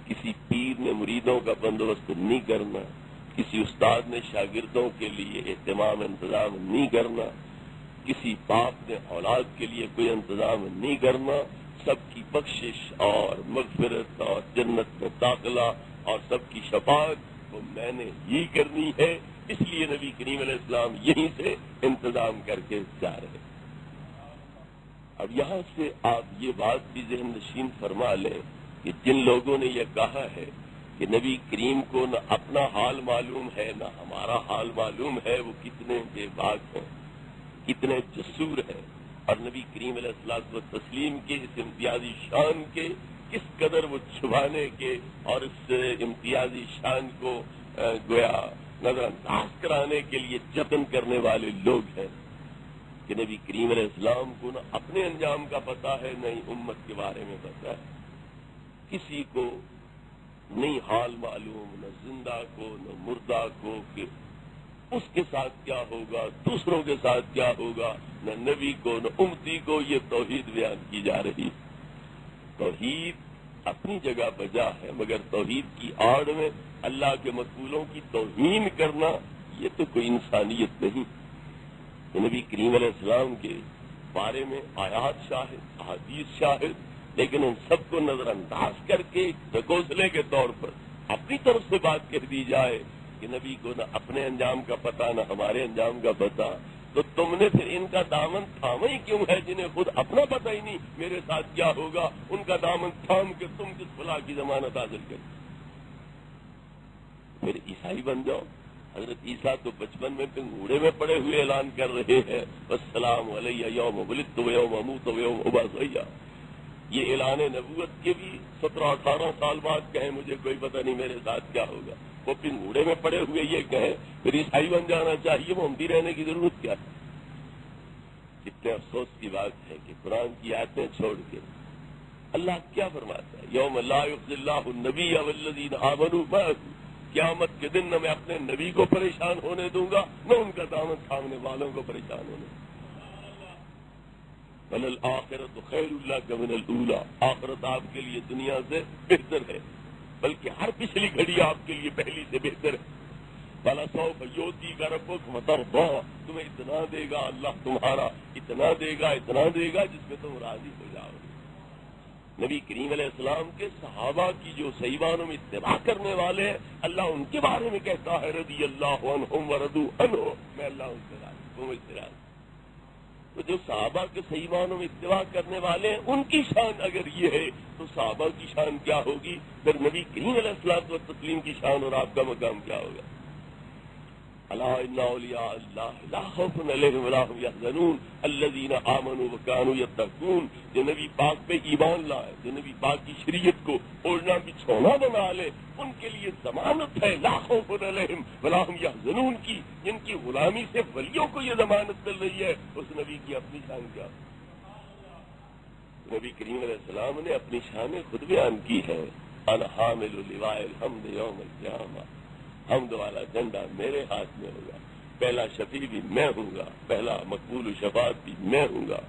کسی پیر نے مریدوں کا بندوبست نہیں کرنا، کسی استاد نے شاگردوں کے لیے اہتمام انتظام نہیں کرنا، کسی باپ نے اولاد کے لیے کوئی انتظام نہیں کرنا. سب کی بخشش اور مغفرت اور جنت میں داخلہ اور سب کی شفاعت وہ میں نے ہی کرنی ہے. اس لیے نبی کریم علیہ السلام یہیں سے انتظام کر کے جا رہے. اب یہاں سے آپ یہ بات بھی ذہن نشین فرما لیں کہ جن لوگوں نے یہ کہا ہے کہ نبی کریم کو نہ اپنا حال معلوم ہے نہ ہمارا حال معلوم ہے، وہ کتنے بے باک ہیں، کتنے جسور ہیں، اور نبی کریم علیہ الصلوۃ والتسلیم کے اس امتیازی شان کے کس قدر وہ چھپانے کے اور اس امتیازی شان کو گویا نظر انداز کرانے کے لیے جتن کرنے والے لوگ ہیں کہ نبی کریم علیہ السلام کو نہ اپنے انجام کا پتہ ہے نہ ہی امت کے بارے میں پتہ ہے. کسی کو نہیں حال معلوم، نہ زندہ کو نہ مردہ کو، کہ اس کے ساتھ کیا ہوگا، دوسروں کے ساتھ کیا ہوگا، نہ نبی کو نہ امتی کو. یہ توحید بیان کی جا رہی. توحید اپنی جگہ بجا ہے، مگر توحید کی آڑ میں اللہ کے مقبولوں کی توہین کرنا یہ تو کوئی انسانیت نہیں. نبی کریم علیہ السلام کے بارے میں آیات شاہد، احادیث شاہد، لیکن ان سب کو نظر انداز کر کے ڈھکوسلے کے طور پر اپنی طرف سے بات کر دی جائے کہ نبی کو نہ اپنے انجام کا پتہ نہ ہمارے انجام کا پتہ. تو تم نے پھر ان کا دامن تھاما ہی کیوں ہے جنہیں خود اپنا پتہ ہی نہیں میرے ساتھ کیا ہوگا؟ ان کا دامن تھام کے تم کس فلاح کی ضمانت حاصل کر پھر عیسائی بن جاؤ. حضرت عیسیٰ تو بچپن میں پنگوڑے میں پڑے ہوئے اعلان کر رہے ہیں والسلام علیہ یوم ولدت و یوم اموت و یوم ابعث حیٰ. یہ اعلان نبوت کے بھی 17-18 سال بعد کہیں مجھے کوئی پتہ نہیں میرے ساتھ کیا ہوگا. وہ پنگوڑے میں پڑے ہوئے یہ کہیں پھر عیسائی بن جانا چاہیے. وہ ہمدی رہنے کی ضرورت کیا ہے؟ کتنے افسوس کی بات ہے کہ قرآن کی آیتیں چھوڑ کے اللہ کیا فرماتا ہے؟ یوم لا یخزی اللہ النبی والذین آمنوا معہ. قیامت کے دن نہ میں اپنے نبی کو پریشان ہونے دوں گا نہ ان کا دامن تھامنے والوں کو پریشان ہونے دوں گا. بل الآخرۃ خیر لک من الاولی. آخرت آپ کے لیے دنیا سے بہتر ہے، بلکہ ہر پچھلی گھڑی آپ کے لیے پہلی سے بہتر ہے. وَلَسَوْفَ يُؤْتِيكَ رَبُّكَ فَتَرْضَىٰ. تمہیں اتنا دے گا اللہ تمہارا، اتنا دے گا جس میں تم راضی ہو جاؤ گے. نبی کریم علیہ السلام کے صحابہ کی جو صحیح معنوں میں اتباع کرنے والے ہیں، اللہ ان کے بارے میں کہتا ہے رضی اللہ عنہم ورضوا عنہ. میں اللہ ان سے راضی، تم مجھ سے راضی. تو جو صحابہ کے صحیح معنوں میں اتباع کرنے والے ہیں ان کی شان اگر یہ ہے تو صحابہ کی شان کیا ہوگی؟ پھر نبی کریم علیہ الصلوۃ والتسلیم کی شان اور آپ کا مقام کیا ہوگا؟ الا ان اولیاء اللہ لا خوف علیہم ولا هم يحزنون الذین آمنوا وكانوا يتقون. جو نبی پاک پہ ایمان لائے، جو نبی پاک کی شریعت کو اوڑھنا بچھونا بنا لے، ان کے لیے ضمانت ہے لا خوف علیہم ولا هم يحزنون کی. جن کی غلامی سے ولیوں کو یہ ضمانت مل رہی ہے، اس نبی کی اپنی شان کیا؟ نبی کریم علیہ السلام نے اپنی شان خود بیان کی ہے. انا حامل لواء الحمد یوم القیامہ. حمد والا جھنڈا میرے ہاتھ میں ہوگا. پہلا شفیع بھی میں ہوں گا، پہلا مقبول شفاعت بھی میں ہوں گا،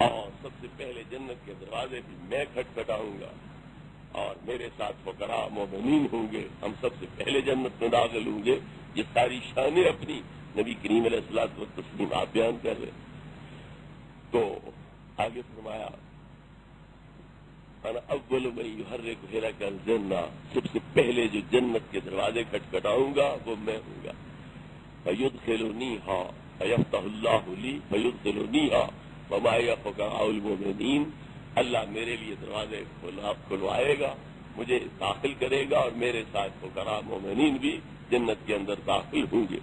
اور سب سے پہلے جنت کے دروازے بھی میں کھٹکھٹاؤں گا، اور میرے ساتھ فقراء مومنین ہوں گے. ہم سب سے پہلے جنت میں داخل ہوں گے. یہ ساری شانیں اپنی نبی کریم علیہ الصلوۃ والتسلیم آپ بیان کر رہے. تو آگے فرمایا انا اول من یحرک حلق الجنہ، سب سے پہلے جو جنت کے دروازے کھٹکھٹاؤں گا وہ میں ہوں گا. فیدخلنیہا فیفتح اللہ لی فیدخلنیہا وما فقراء المؤمنین، اللہ میرے لیے دروازے کھلوائے گا، مجھے داخل کرے گا اور میرے ساتھ فقراء مومنین بھی جنت کے اندر داخل ہوں گے.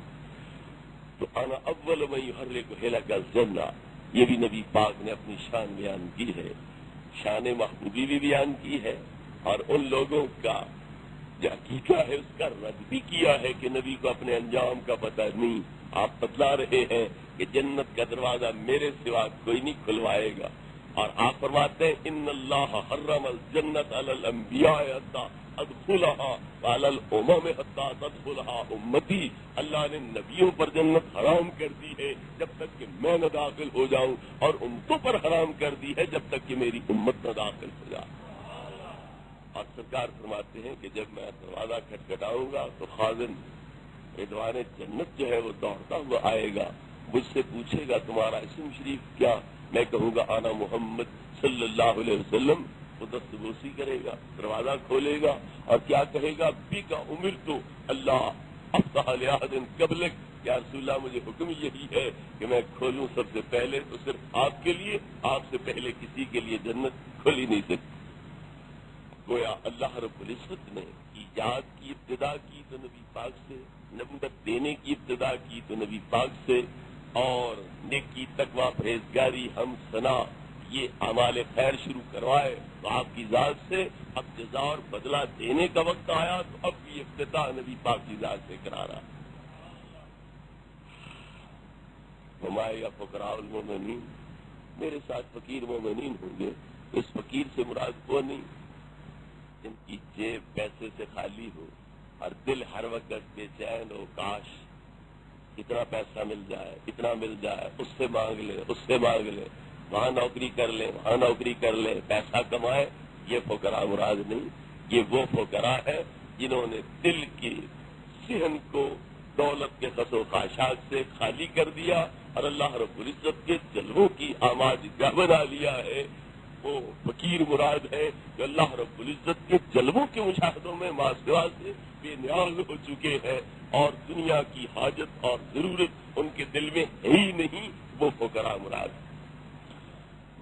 تو انا اول من یحرک حلق الجنہ، یہ بھی نبی پاک نے اپنی شان بیان کی ہے، شان محبوبی بھی بیان کی ہے، اور ان لوگوں کا جو عقیدہ ہے اس کا رد بھی کیا ہے کہ نبی کو اپنے انجام کا پتہ نہیں. آپ بتلا رہے ہیں کہ جنت کا دروازہ میرے سوا کوئی نہیں کھلوائے گا، اور آپ فرماتے ہیں ان اللہ حرم الجنت علی الانبیاء حتی ادخلها وعلی الامم حتی تدخلها امتی، اللہ نے نبیوں پر جنت حرام کر دی ہے جب تک کہ میں نہ داخل ہو جاؤں، اور امتوں پر حرام کر دی ہے جب تک کہ میری امت نہ داخل ہو جائے. اور سرکار فرماتے ہیں کہ جب میں دروازہ کھٹکھٹاؤں گا تو خازن رضوان جنت جو ہے وہ دوڑتا ہوا آئے گا، مجھ سے پوچھے گا تمہارا اسم شریف کیا؟ میں کہوں گا آنا محمد صلی اللہ علیہ وسلم. وہ دستبوسی کرے گا، دروازہ کھولے گا اور کیا کہے گا؟ بی کا امر تو اللہ افتح لأحد قبلک، یا رسول اللہ مجھے حکم یہی ہے کہ میں کھولوں سب سے پہلے تو صرف آپ کے لیے، آپ سے پہلے کسی کے لیے جنت کھولی نہیں سکتی. گویا اللہ رب العزت نے ایجاد کی ابتدا کی تو نبی پاک سے، نبوت دینے کی ابتدا کی تو نبی پاک سے، اور نیکی تقویٰ پرہیزگاری ہم ثنا یہ اعمال خیر شروع کروائے تو آپ کی ذات سے. اب جزا اور بدلہ دینے کا وقت آیا تو اب یہ افتتاح نبی پاک کی ذات سے کرا رہا. ہمارے فقراء المومنین، میرے ساتھ فقیر مومنین ہوں گے. اس فقیر سے مراد وہ نہیں جن کی جیب پیسے سے خالی ہو اور دل ہر وقت بے چین ہو، کاش اتنا پیسہ مل جائے، اتنا مل جائے، اس سے مانگ لے، اس سے مانگ لے، وہاں نوکری کر لیں، وہاں نوکری کر لیں، پیسہ کمائے. یہ فقراء مراد نہیں، یہ وہ فقراء ہے جنہوں نے دل کی صحن کو دولت کے خس و خواہشات سے خالی کر دیا اور اللہ رب العزت کے جلووں کی آمادگاہ بنا لیا ہے. وہ فقیر مراد ہے جو اللہ رب العزت کے جلووں کے مشاہدوں میں ماسوا سے بے نیاز ہو چکے ہیں اور دنیا کی حاجت اور ضرورت ان کے دل میں ہے ہی نہیں. وہ فقراء مراد ہے.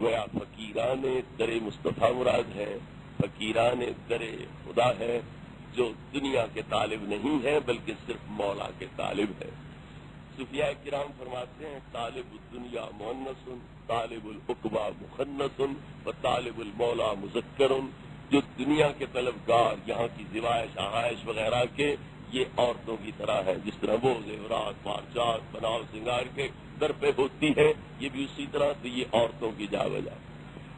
گویا فقیران در مصطفیٰ مراد ہے، فقیران در خدا ہے جو دنیا کے طالب نہیں ہے بلکہ صرف مولا کے طالب ہے. صوفیاء کرام فرماتے ہیں طالب الدنیا مؤنث، طالب العقبہ مخنث و طالب المولا مذکر. جو دنیا کے طلبگار یہاں کی زوائش آہائش وغیرہ کے یہ عورتوں کی طرح ہے، جس طرح وہ زیورات مارچات بناؤ سنگار کے در پہ ہوتی ہے، یہ بھی اسی طرح سے یہ عورتوں کی جا بجا.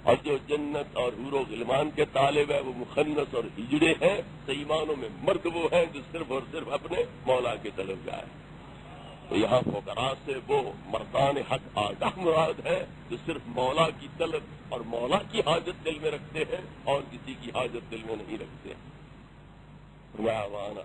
اور جو جنت اور حور و غلمان کے طالب ہے وہ مخنث اور ہجڑے ہیں. صحیح معنوں میں مرد وہ ہیں جو صرف اور صرف اپنے مولا کے طلبگار ہیں. تو یہاں فقراء سے وہ مردان حق آگاہ مراد ہے جو صرف مولا کی طلب اور مولا کی حاجت دل میں رکھتے ہیں اور کسی کی حاجت دل میں نہیں رکھتے. وانا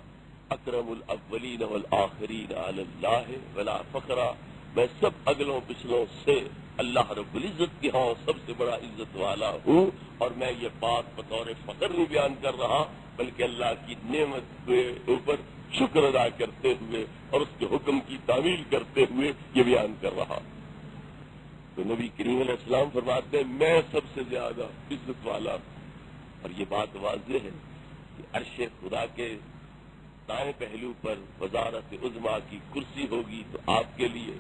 اکرم الاولین والآخرین علی اللہ ولا فخرا، میں سب اگلوں پچھلوں سے اللہ رب العزت کے ہاں سب سے بڑا عزت والا ہوں. اور میں یہ بات بطور فخر نہیں بیان کر رہا بلکہ اللہ کی نعمت کے اوپر شکر ادا کرتے ہوئے اور اس کے حکم کی تعمیل کرتے ہوئے یہ بیان کر رہا. تو نبی کریم علیہ السلام فرماتے ہیں میں سب سے زیادہ عزت والا ہوں. اور یہ بات واضح ہے کہ عرش خدا کے دائیں پہلو پر وزارت عظمیٰ کی کرسی ہوگی تو آپ کے لیے،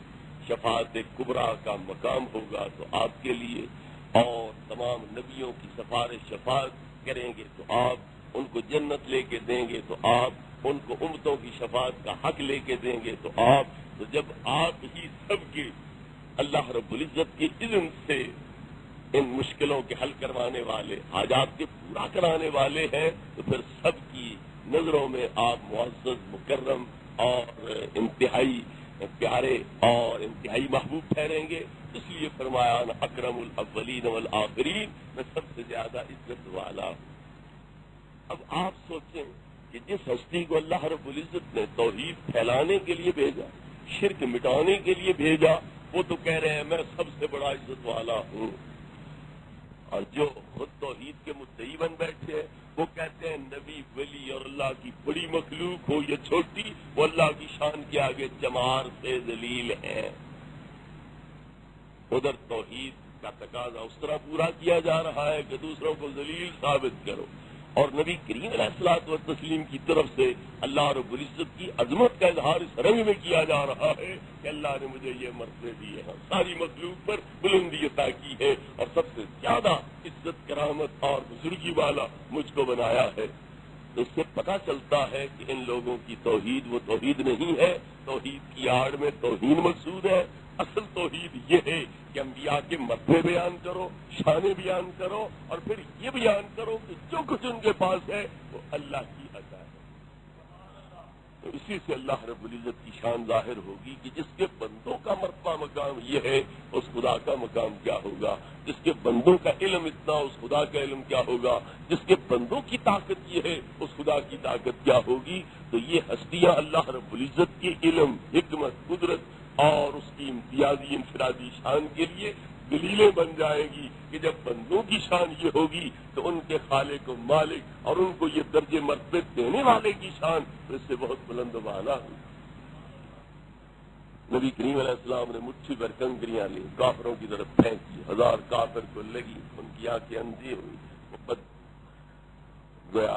شفاعت کبریٰ کا مقام ہوگا تو آپ کے لیے، اور تمام نبیوں کی سفارش شفاعت کریں گے تو آپ ان کو جنت لے کے دیں گے تو آپ ان کو امتوں کی شفاعت کا حق لے کے دیں گے تو آپ. تو جب آپ ہی سب کے اللہ رب العزت کے اذن سے ان مشکلوں کے حل کروانے والے، حاجات کے پورا کرانے والے ہیں تو پھر سب کی نظروں میں آپ معزز، مکرم اور انتہائی پیارے اور انتہائی محبوب ٹھہریں گے. اس لیے فرمایا اکرم الاولین والآخرین، میں سب سے زیادہ عزت والا ہوں. اب آپ سوچیں کہ جس ہستی کو اللہ رب العزت نے توحید پھیلانے کے لیے بھیجا، شرک مٹانے کے لیے بھیجا، وہ تو کہہ رہے ہیں میں سب سے بڑا عزت والا ہوں، اور جو خود توحید کے مدعی بن بیٹھے ہیں وہ کہتے ہیں نبی ولی اور اللہ کی بڑی مخلوق ہو یا چھوٹی، وہ اللہ کی شان کے آگے چمار سے ذلیل ہیں۔ ادھر توحید کا تقاضا اس طرح پورا کیا جا رہا ہے کہ دوسروں کو ذلیل ثابت کرو، اور نبی کریم علیہ الصلوۃ والتسلیم کی طرف سے اللہ رب العزت کی عظمت کا اظہار اس رنگ میں کیا جا رہا ہے کہ اللہ نے مجھے یہ مرتبے دیے ہیں، ساری مخلوق پر بلندی عطا کی ہے، اور سب سے زیادہ عزت کرامت اور بزرگی والا مجھ کو بنایا ہے۔ تو اس سے پتہ چلتا ہے کہ ان لوگوں کی توحید وہ توحید نہیں ہے، توحید کی آڑ میں توہین مقصود ہے۔ اصل توحید یہ ہے کہ انبیاء کے مرتبے بیان کرو، شانیں بیان کرو، اور پھر یہ بیان کرو کہ جو کچھ ان کے پاس ہے وہ اللہ کی عطا ہے۔ تو اسی سے اللہ رب العزت کی شان ظاہر ہوگی کہ جس کے بندوں کا مرتبہ مقام یہ ہے اس خدا کا مقام کیا ہوگا، جس کے بندوں کا علم اتنا اس خدا کا علم کیا ہوگا، جس کے بندوں کی طاقت یہ ہے اس خدا کی طاقت کیا ہوگی۔ تو یہ ہستیاں اللہ رب العزت کی علم، حکمت، قدرت اور اس کی امتیازی انفرادی شان کے لیے دلیلیں بن جائے گی کہ جب بندوں کی شان یہ ہوگی تو ان کے خالق و مالک اور ان کو یہ درجے مرتبے دینے والے کی شان اس سے بہت بلند و بالا ہوگی۔ نبی کریم علیہ السلام نے مٹھی بھر کنکریاں لی، کافروں کی طرف پھینکی، 1000 کافر کو لگی، ان کی آنکھیں اندھی ہوئی، وہ گویا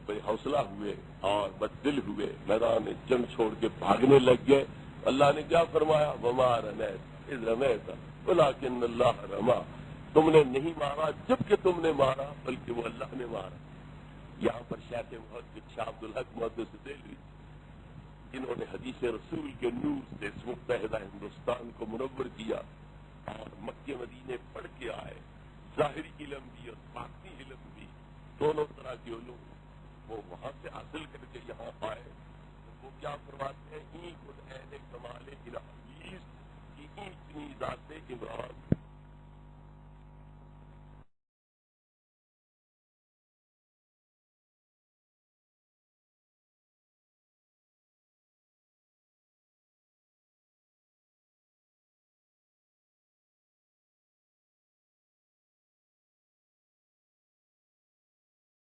بے حوصلہ ہوئے اور بددل ہوئے، میدان جنگ چھوڑ کے بھاگنے لگ گئے۔ اللہ نے کیا فرمایا؟ وما رمیت اذ رمیت ولکن اللہ رما، تم نے نہیں مارا جبکہ تم نے مارا بلکہ وہ اللہ نے مارا۔ یہاں پر شیخ محدث شاہ عبد الحق محدث دہلوی جنہوں نے حدیث رسول کے نور سے اس متحدہ ہندوستان کو منور کیا اور مکے مدینے پڑھ کے آئے، ظاہری علم بھی اور باطنی علم بھی، دونوں طرح کے علوم وہ وہاں سے حاصل کر کے یہاں آئے، وہ کیا فرماتے ہیں؟ خود اہل کمال الہی